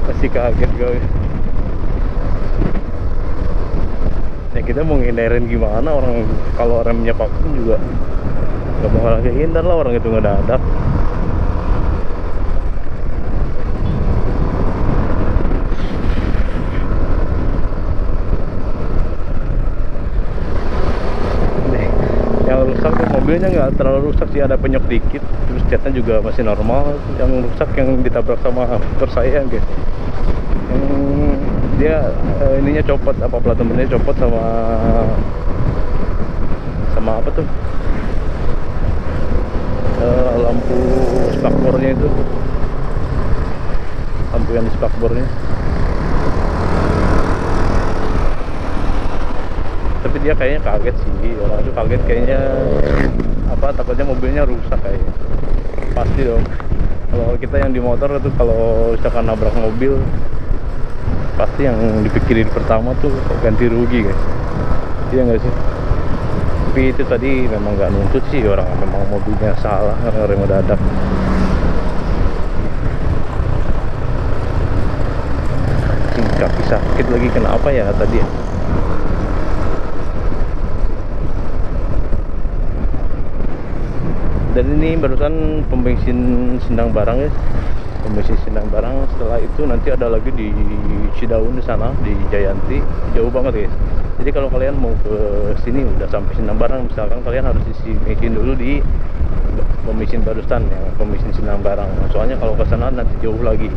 Masih kaget gue. Naik kita mau ngindarin gimana, orang kalau remnya vakum juga gak bakal kehindar lah, orang itu ngedadak. Yang rusak tuh mobilnya nggak terlalu rusak sih, ada penyok dikit, terus catnya juga masih normal. Yang rusak yang ditabrak sama motor saya guys, yang dia ininya copot, apa plat nomornya copot sama apa tuh, lampu spakbornya itu, lampu yang di spakbornya. Tapi dia kayaknya kaget sih, orang itu kaget kayaknya, apa, takutnya mobilnya rusak kayaknya. Pasti dong, kalau kita yang di motor itu kalau misalkan nabrak mobil, pasti yang dipikirin pertama tuh ganti rugi guys, iya nggak sih? Tapi itu tadi memang nggak nuntut sih, orang memang mobilnya salah, rem mendadak. Kaki sakit lagi, kenapa ya tadi ya? Dan ini barusan pom bensin Sindang Barang ya, pom bensin Sindang Barang. Setelah itu nanti ada lagi di Cidaun di sana, di Jayanti, jauh banget guys. Jadi kalau kalian mau ke sini udah sampai Sindang Barang, misalkan kalian harus isi bensin dulu di pom bensin barusan, yang pom bensin Sindang Barang. Soalnya kalau ke sana nanti jauh lagi.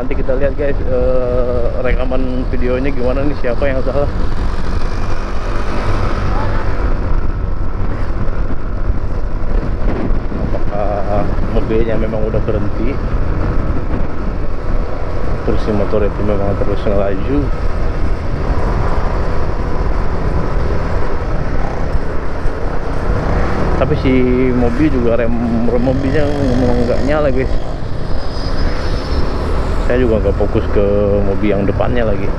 Nanti kita lihat guys, rekaman videonya gimana nih, siapa yang salah. Apakah mobilnya memang udah berhenti, terus si motor itu memang terus ngelaju, tapi si mobil juga rem mobilnya memang nggak nyala guys. Saya juga nggak fokus ke mobil yang depannya lagi.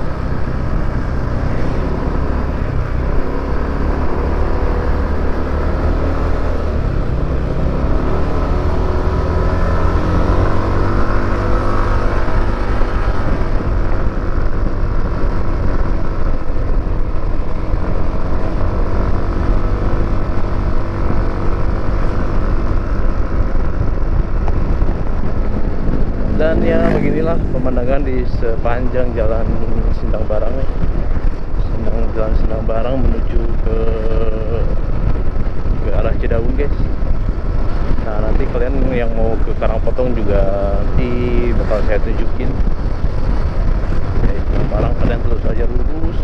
Dan ya beginilah pemandangan di sepanjang jalan Sindang Barang nih. Jalan Sindang Barang menuju ke arah Cidaun guys. Nah nanti kalian yang mau ke Karangpotong juga nanti bakal saya tunjukin. Ya, Sindang Barang kalian terus saja lurus.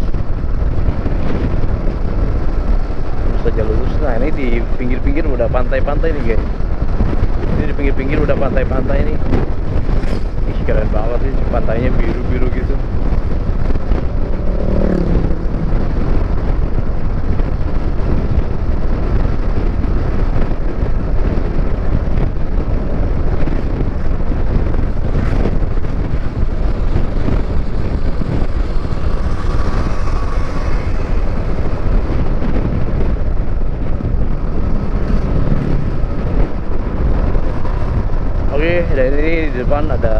Terus saja lurus. Nah ini di pinggir-pinggir udah pantai-pantai nih guys. Ini di pinggir-pinggir udah pantai-pantai nih. Ih, keren banget sih, pantainya biru-biru gitu. Oke, dan ini di depan ada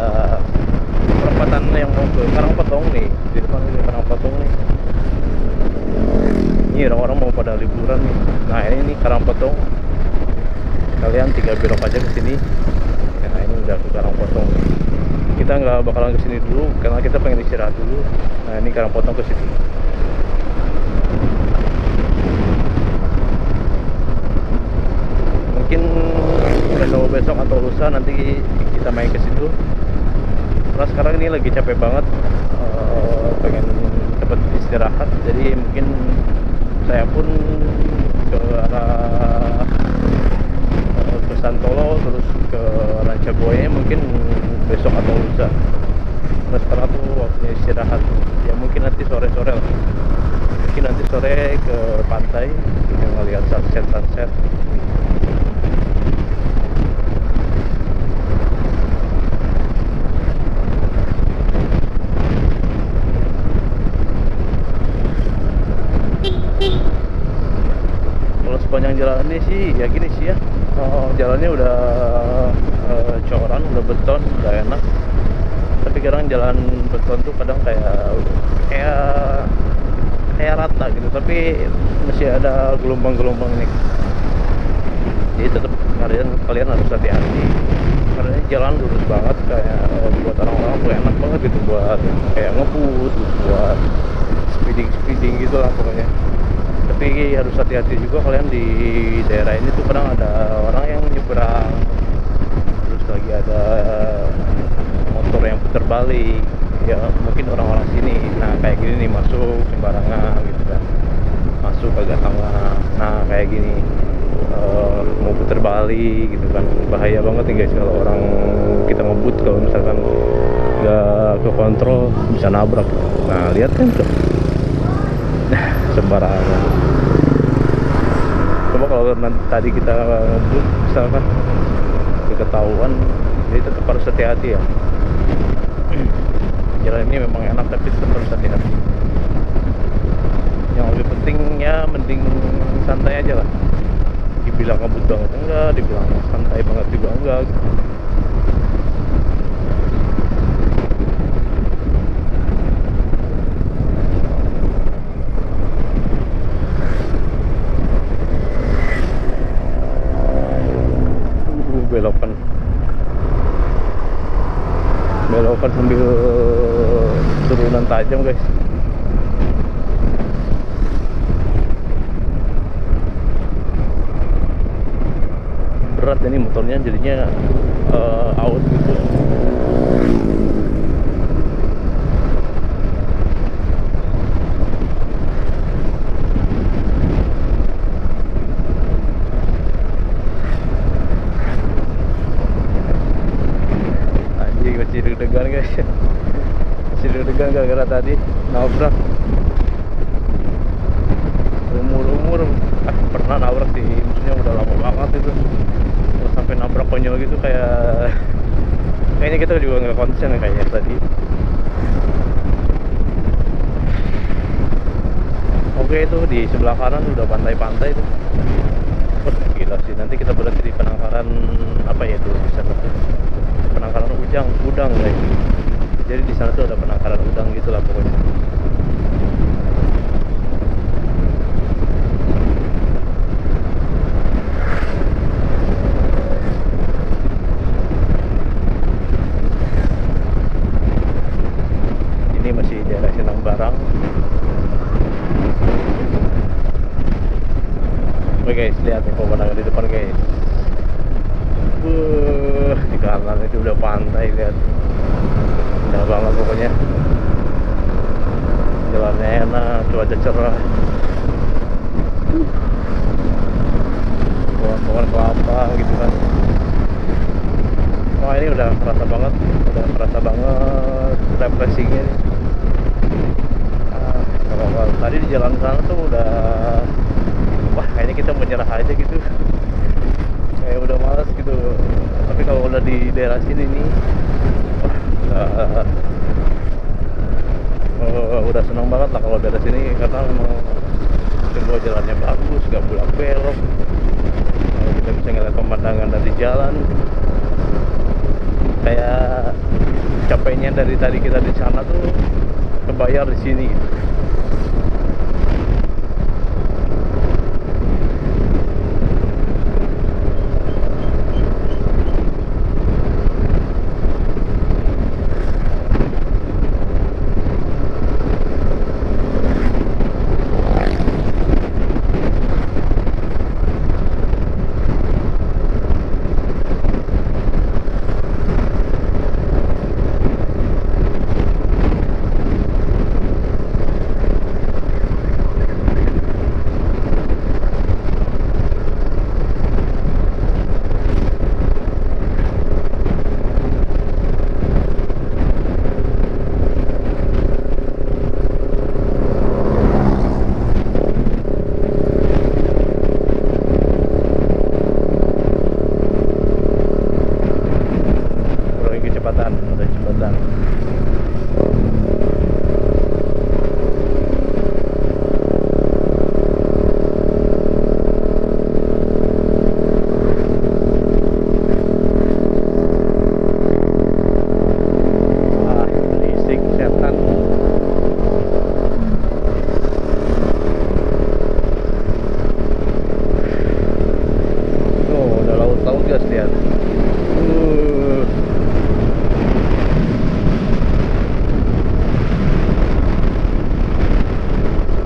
perempatan yang mau ke Karangpotong nih. Di depan ini Karangpotong nih. Ini orang-orang mau pada liburan nih. Nah ini nih Karangpotong. Kalian tinggal belok aja ke sini. Nah ini udah ke Karangpotong. Kita nggak bakalan ke sini dulu karena kita pengen istirahat dulu. Nah ini Karangpotong ke sini. Mungkin besok atau lusa nanti kita main ke situ. Karena sekarang ini lagi capek banget, pengen cepet istirahat, jadi mungkin saya pun ke arah ke Santolo terus ke Rancabuaya mungkin besok atau lusa. Karena sekarang tuh waktunya istirahat, ya mungkin nanti sore-sore lah. mungkin nanti sore ke pantai yang ngeliat sunset. Kalau sepanjang jalan ini sih ya gini sih ya, jalannya udah coran, udah beton, udah enak. Tapi kadang jalan beton tuh kadang kayak rata gitu, tapi masih ada gelombang-gelombang nih. Jadi tetap kalian harus hati-hati karena ini jalan lurus banget, kayak buat orang-orang tuh enak banget gitu, buat kayak ngebut, buat speeding gitu lah pokoknya. Tapi harus hati-hati juga kalian di daerah ini tuh, kadang ada orang yang nyebrang, terus lagi ada motor yang putar balik, ya mungkin orang-orang sini. Nah kayak gini nih, masuk sembarangan gitu kan, masuk agak tengah. Nah kayak gini mau putar balik gitu kan, bahaya banget nih guys kalau orang kita ngebut, kalau misalkan nggak ke kontrol bisa nabrak. Nah lihat kan tuh sembarangan. Coba kalau nanti tadi kita ngebut misalkan ketahuan, jadi tetap harus hati-hati ya. Jalan ini memang enak tapi tetap harus hati-hati. Yang lebih pentingnya mending santai aja lah. Dibilang ngebut banget enggak, dibilang santai banget juga enggak gitu. Belokan sambil turunan tajam guys. Berat ini motornya, jadinya out gitu. Masih deg-degan guys, masih deg-degan gara-gara tadi nabrak. Umur pernah nabrak sih, maksudnya udah lama banget itu. Kalau sampai nabrak konyol gitu, kayaknya kita juga nggak konsen kayaknya tadi. Oke, itu di sebelah kanan udah pantai-pantai tuh. Gila sih, nanti kita berhenti di penangkaran apa ya itu di sana tuh, penangkaran udang guys. Jadi di sana tuh ada penangkaran udang gitulah pokoknya. Ini masih daerah Sinang Barang. Oke guys, lihat nih pemandangan di depan guys. Di kanan itu udah pantai, lihat. Indah banget pokoknya. Jalannya enak, cuaca cerah. Pohon-pohon kelapa gitu kan. Wah ini udah kerasa banget refreshingnya nih. Kalau tadi di jalan sana tuh udah, wah kayaknya kita menyerah aja gitu, kayak udah malas gitu. Tapi kalau udah di daerah sini nih, udah senang banget lah kalau daerah sini, karena memang semua jalannya bagus, gak bolak belok. Kita bisa ngeliat pemandangan dari jalan, kayak capeknya dari tadi kita di sana tuh kebayar di sini gitu. sekarang. Wah, berisik setan. Oh, udah laut-laut guys, lihat.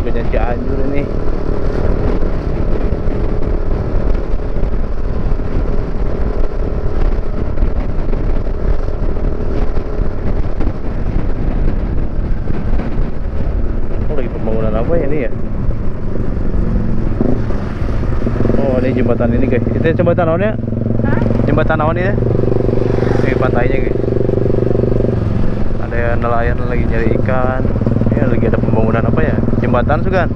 Punya Cianjur ini. Oh, lagi pembangunan apa ya ini ya? Oh, ini jembatan ini guys. Itu jembatan naonnya? Hah? Jembatan naon ini? Ini pantainya guys. Ada nelayan lagi nyari ikan. Ya, lagi ada pembangunan apa ya? Jembatan sugan.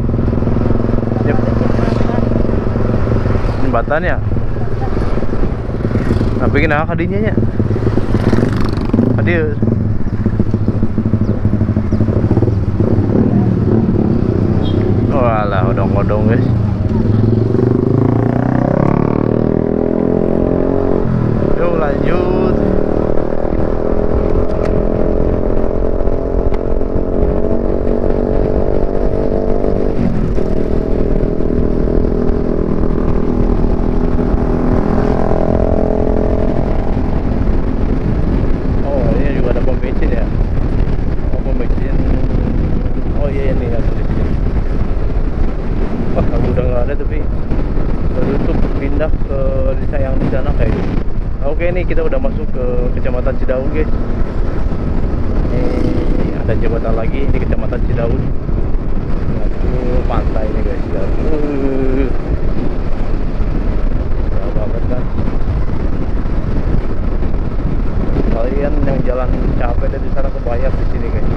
Jembatan ya. Nah, bikin apa kadinya nya? Tadi walah, odong-odong guys. Yuk lanjut. Oh, ini juga ada pom bensin ya. Oh, pom bensin. Oh iya, ini ada di sini. Wah, aku udah nggak ada tapi tutup, pindah ke desa yang di sana kayak gitu. Oke, nih kita udah masuk ke Kecamatan Cidaun guys. Ini ada jembatan lagi di Kecamatan Cidaun. Itu pantai nih guys. Jauh banget kan. Kalian yang jalan capek dari sana kebayar di sini guys.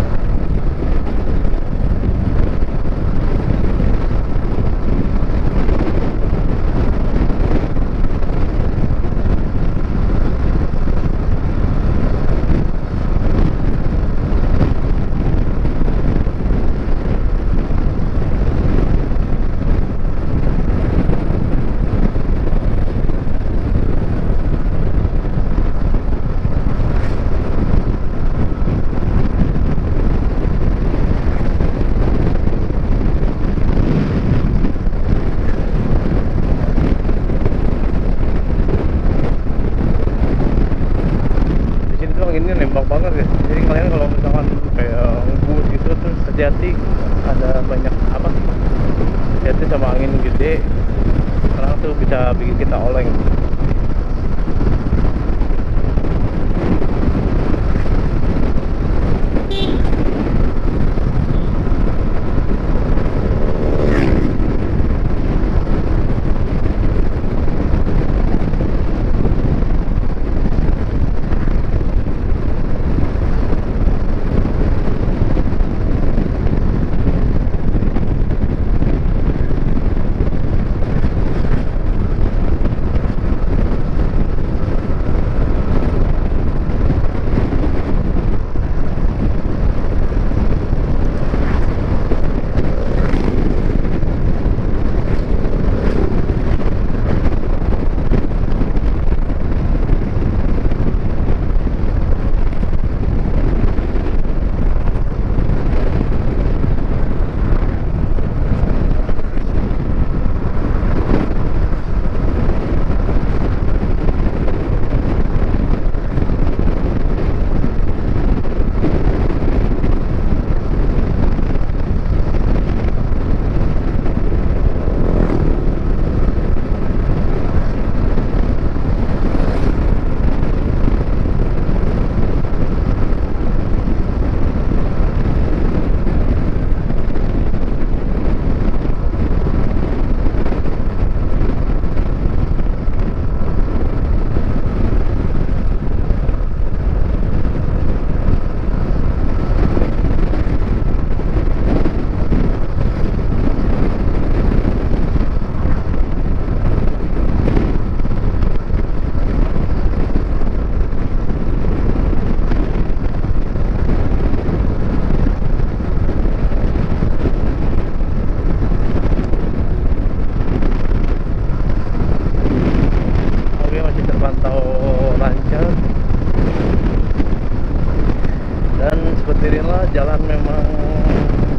Alhamdulillah jalan memang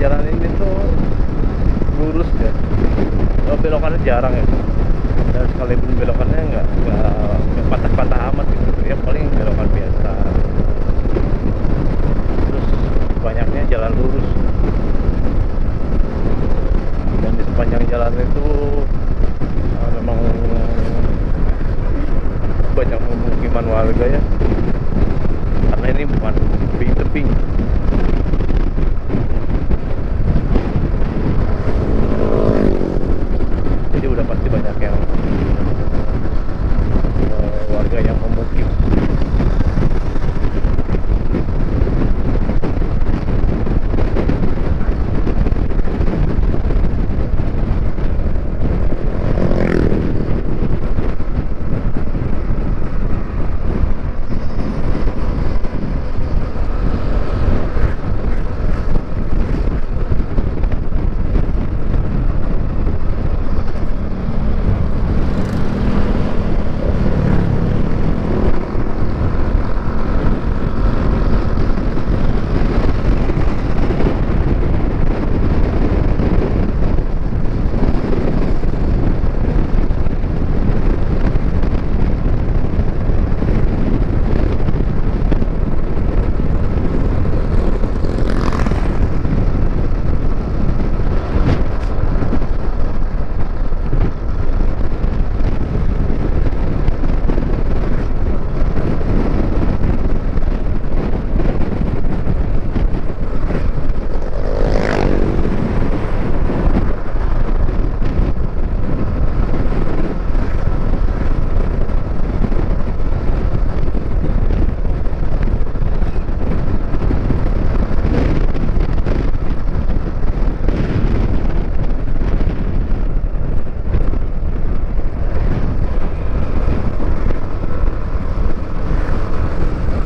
jalan ini tuh lurus ya. Oh, belokannya jarang ya. Dan sekalipun belokannya nggak patah-patah amat gitu. Ya paling belokan biasa. Terus banyaknya jalan lurus. Dan di sepanjang jalan itu memang banyak pemukiman warga ya. Karena ini bukan tebing-tebing. Jadi udah pasti banyak yang warga yang memukim.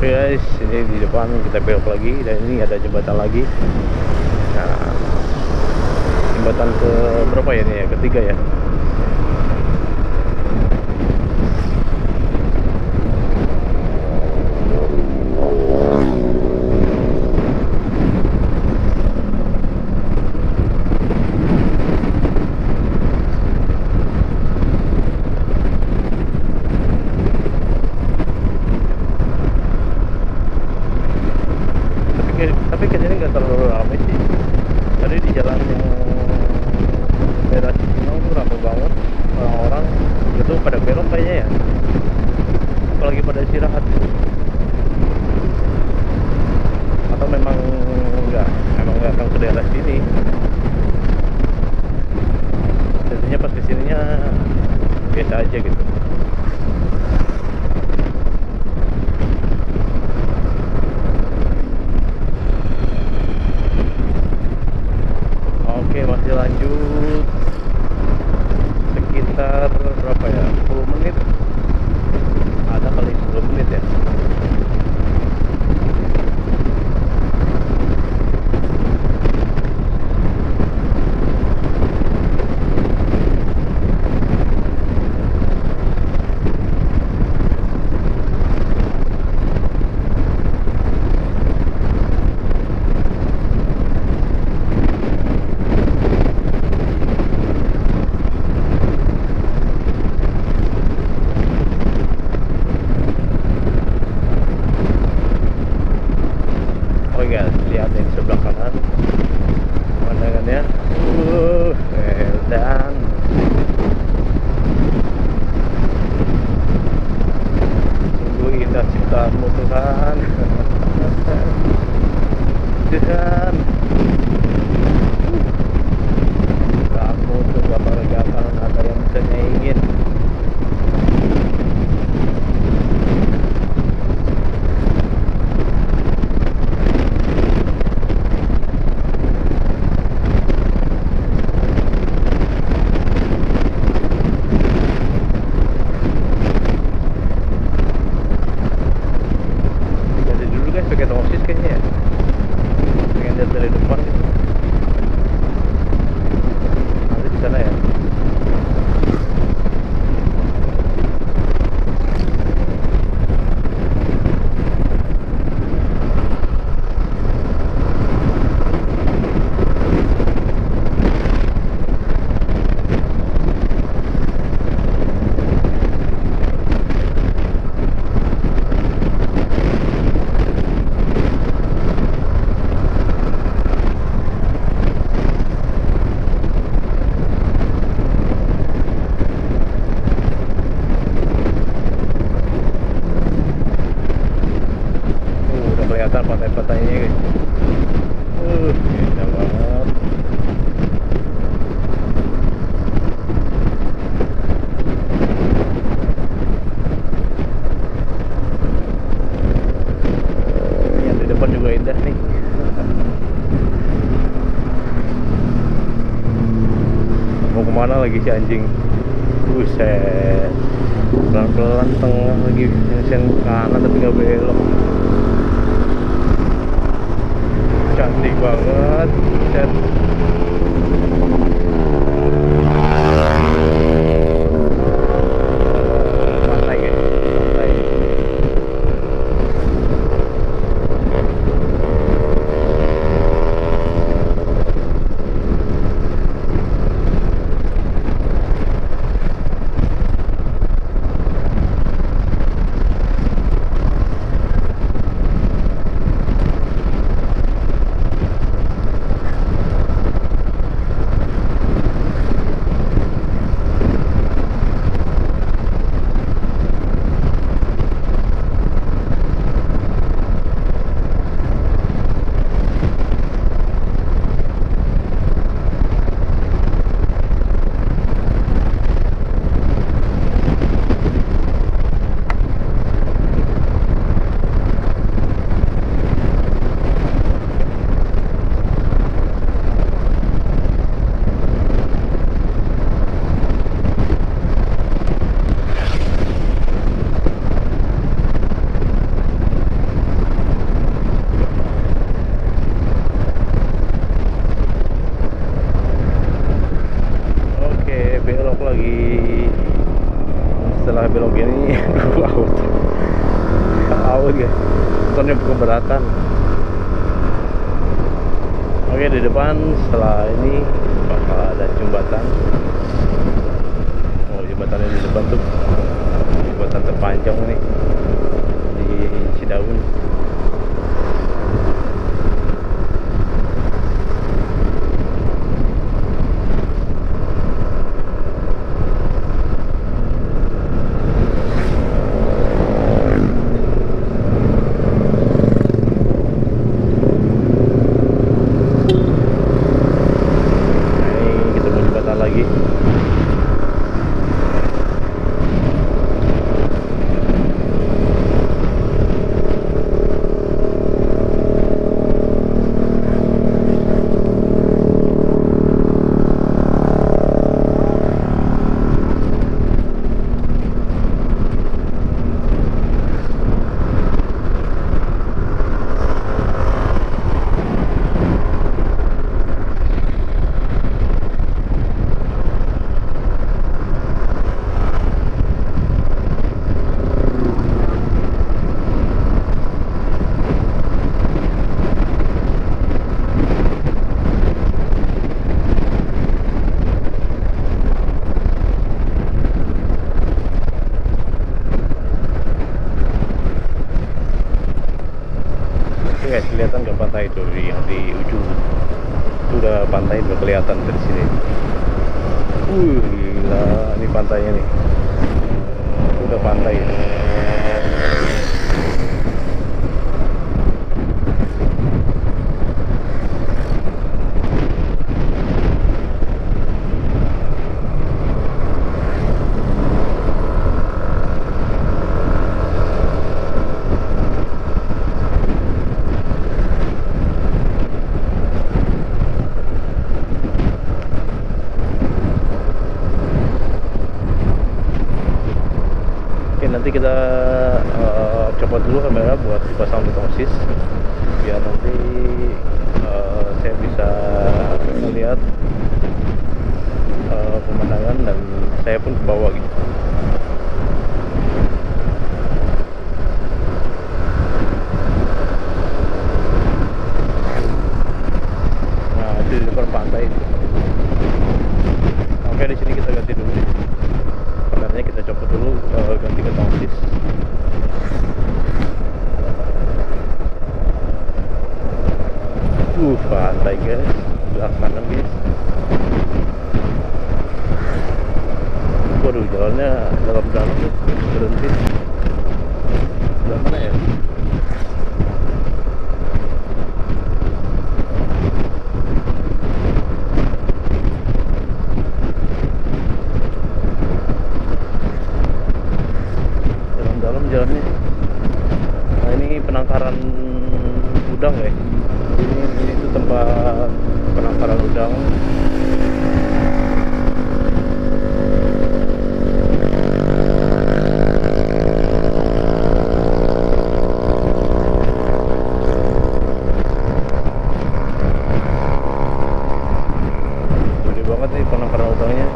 Oke guys, ini di depan kita belok lagi dan ini ada jembatan lagi. Nah, jembatan ke berapa ya ini ya? Ketiga ya. Tapi kayaknya nggak terlalu ramai sih. Tadi di jalan yang daerah Cipinang tuh ramai banget, orang-orang itu pada belok kayaknya ya, apalagi pada istirahat gitu. Atau memang nggak akan ke daerah sini. Biasanya pas kesininya biasa aja gitu. Oke, masih lanjut sekitar berapa ya, 10 menit ada kali, 10 menit ya. Oh guys, lihat di sebelah kanan pemandangannya, dan sungguh indah ciptaanmu Tuhan. Tuhan, kamu tuh gak akan ada yang bisa nyaingin. Pakai nosis kayaknya ya, pengen lihat dari depan gitu. Nanti di sana ya. pantainya guys. Indah banget. Yang di depan juga indah nih. Mau kemana lagi si anjing? Buset, pelan-pelan tengah lagi, sen kanan tapi nggak belok. Cantik banget, buset. Pantai ya, pantai. Belok lagi. Setelah belok ini out ya, bukannya keberatan. Oke, di depan setelah ini bakal ada jembatan. Oh, jembatannya di depan tuh jembatan terpanjang nih di Cidaun. Lagi guys, kelihatan nggak pantai itu yang di ujung itu, udah pantai udah kelihatan dari sini. Gila, ini pantainya nih, udah pantai. Nanti kita copot dulu kamera buat dipasang di tongsis biar nanti saya bisa melihat pemandangan dan saya pun ke bawah gitu. Nah, itu di depan pantai. Oke, di sini kita ganti dulu nih. Kameranya kita copot dulu, ganti ke tongsis. Pantai guys, sebelah kanan guys. Waduh, jalannya dalam-dalam tuh, berhenti. Sebelah mana ya? Ini itu tempat penangkaran udang. Gede banget nih penangkaran udangnya.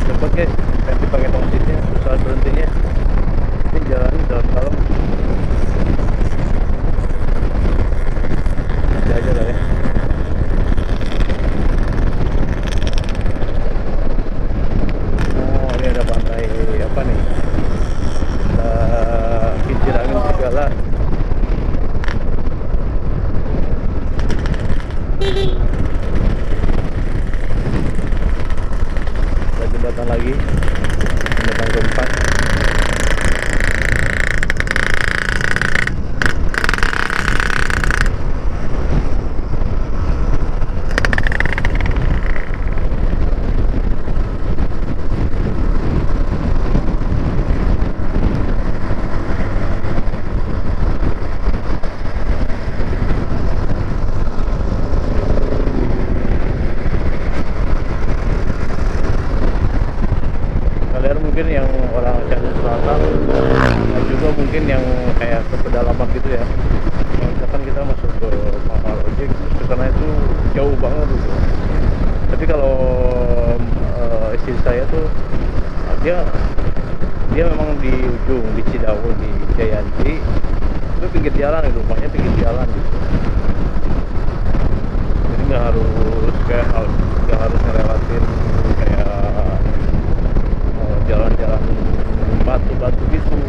Cepet guys, nanti pakai tongsitnya, susah berhentinya. Ini jalannya jalan malam. Nanti aja lah ya. Oh, ini ada pantai apa nih? Ada kincir angin segala. Ada jembatan lagi, jembatan keempat. Kalian mungkin yang orang Cianjur Selatan dan juga mungkin yang kayak ke pedalaman gitu ya, yang misalkan kita masuk ke Pangkal Ojek terus ke sana itu jauh banget gitu. Tapi kalau istri saya tuh dia memang di ujung di Cidahu di Jayanti, itu pinggir jalan gitu, rumahnya pinggir jalan gitu. Jadi nggak harus ngelewatin kayak jalan-jalan batu-batu gitu,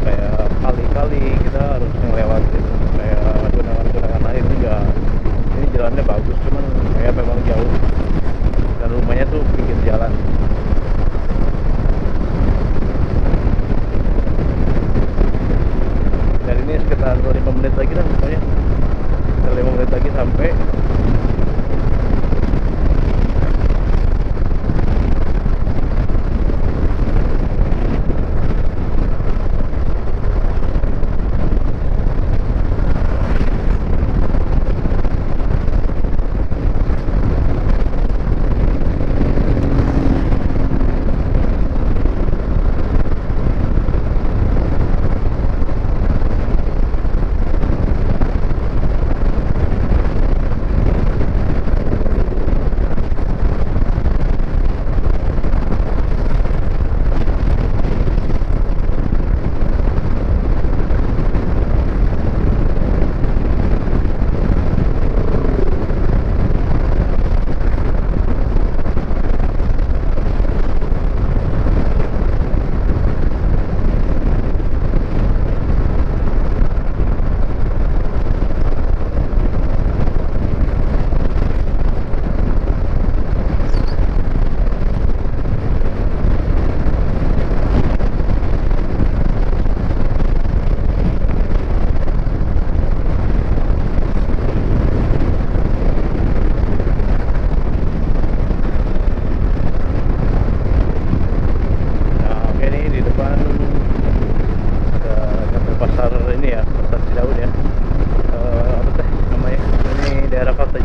kayak kali-kali kita harus ngelewatin kayak genangan-genangan air. Enggak, ini jalannya bagus, cuman kayak memang jauh dan rumahnya tuh pinggir jalan. Dan ini sekitar 5 menit lagi lah pokoknya, sekitar 5 menit lagi sampai.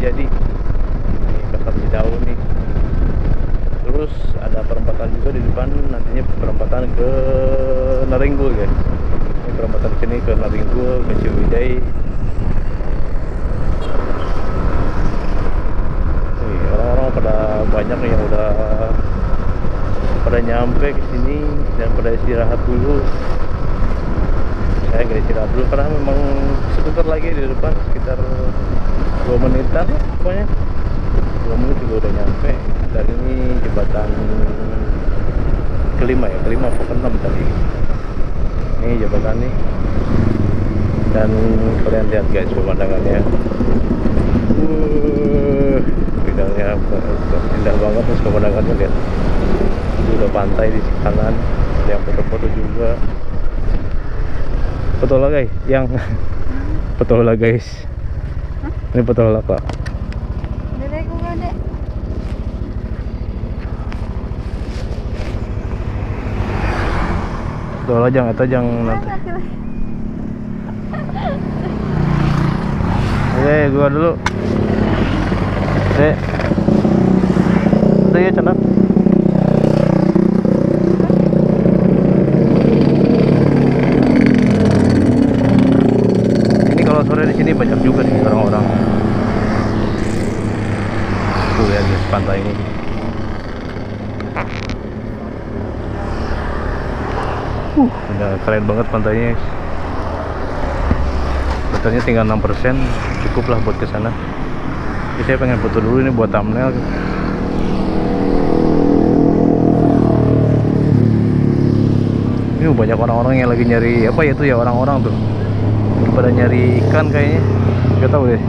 Jadi ini Pasar Cidahu nih. Terus ada perempatan juga di depan, nantinya perempatan ke Naringgul guys. Ini perempatan sini ke Naringgul, ke Ciwidey. Orang-orang pada banyak nih yang udah pada nyampe ke sini dan pada istirahat dulu. Saya nggak istirahat dulu karena memang sebentar lagi di depan, sekitar 2 menitan lah pokoknya. 2 menit juga udah nyampe. Dan ini jembatan kelima ya, kelima atau keenam tadi. Ini jembatan nih. Dan kalian lihat guys pemandangannya. Bidangnya indah banget nih pemandangannya, lihat. Itu udah pantai di kanan, ada yang foto-foto juga. Betul lah guys, yang Petola guys. Ini petola kak. Dede ko gede. Petola jangan nanti. Oke, gua dulu. Udah ya Chandra. Ini kalau sore di sini banyak juga nih orang-orang. Tuh lihat guys pantai ini. Udah keren banget pantainya. Katanya tinggal 6%, cukup lah buat kesana. Jadi saya pengen foto dulu ini buat thumbnail. Ini banyak orang-orang yang lagi nyari apa ya, itu ya, orang-orang tuh pada nyari ikan kayaknya, nggak tahu deh.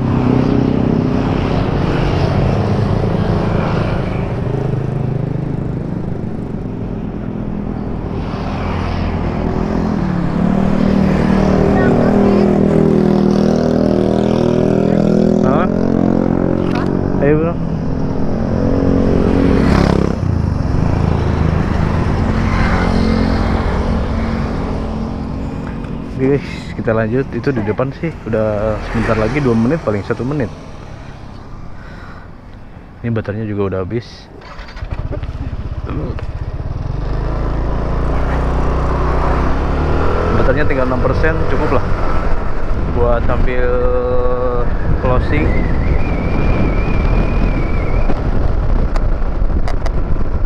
Ayo bro. Oke guys, kita lanjut. Itu di depan sih udah sebentar lagi, 2 menit paling 1 menit. Ini baterainya juga udah habis. Baterainya tinggal 6%, cukup lah buat tampil closing.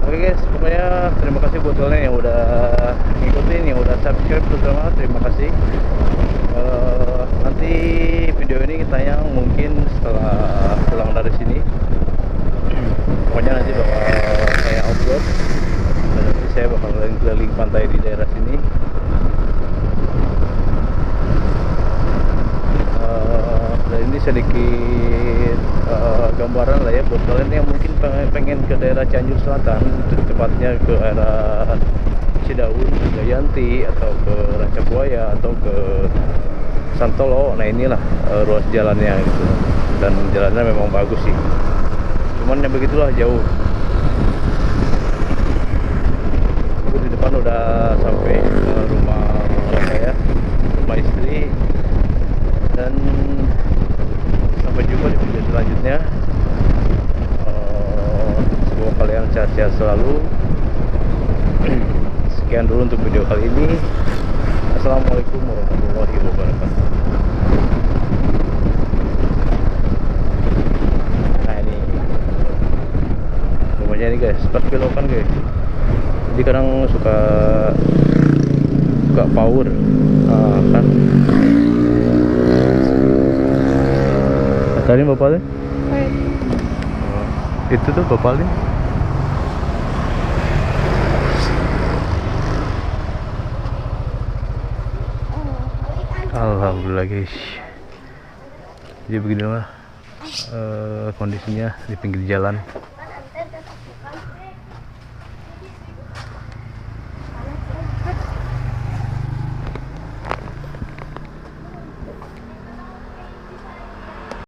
Oke guys, pokoknya terima kasih buat kalian yang udah ngikutin, yang udah subscribe, terutama terima kasih. Nanti video ini tayang mungkin setelah pulang dari sini. Pokoknya nanti bakal saya upload, dan nanti saya bakal keliling pantai di daerah sini. Dan ini sedikit gambaran lah ya buat kalian yang mungkin pengen ke daerah Cianjur Selatan, tepatnya ke arah Cidaun, Gayanti, atau ke Rancabuaya, atau ke Santolo. Nah inilah ruas jalannya gitu, dan jalannya memang bagus sih, cuman ya begitulah, jauh. Aku di depan udah sampai ke rumah saya, rumah istri, dan sampai jumpa di video selanjutnya. Semoga kalian sehat-sehat selalu. Sekian dulu untuk video kali ini. Assalamualaikum warahmatullahi wabarakatuh. Nah ini rumahnya nih guys, pas belokan guys. Jadi kadang suka power, kan. Tadi bapaknya? Itu tuh bapaknya. Alhamdulillah guys. Jadi beginilah kondisinya di pinggir jalan.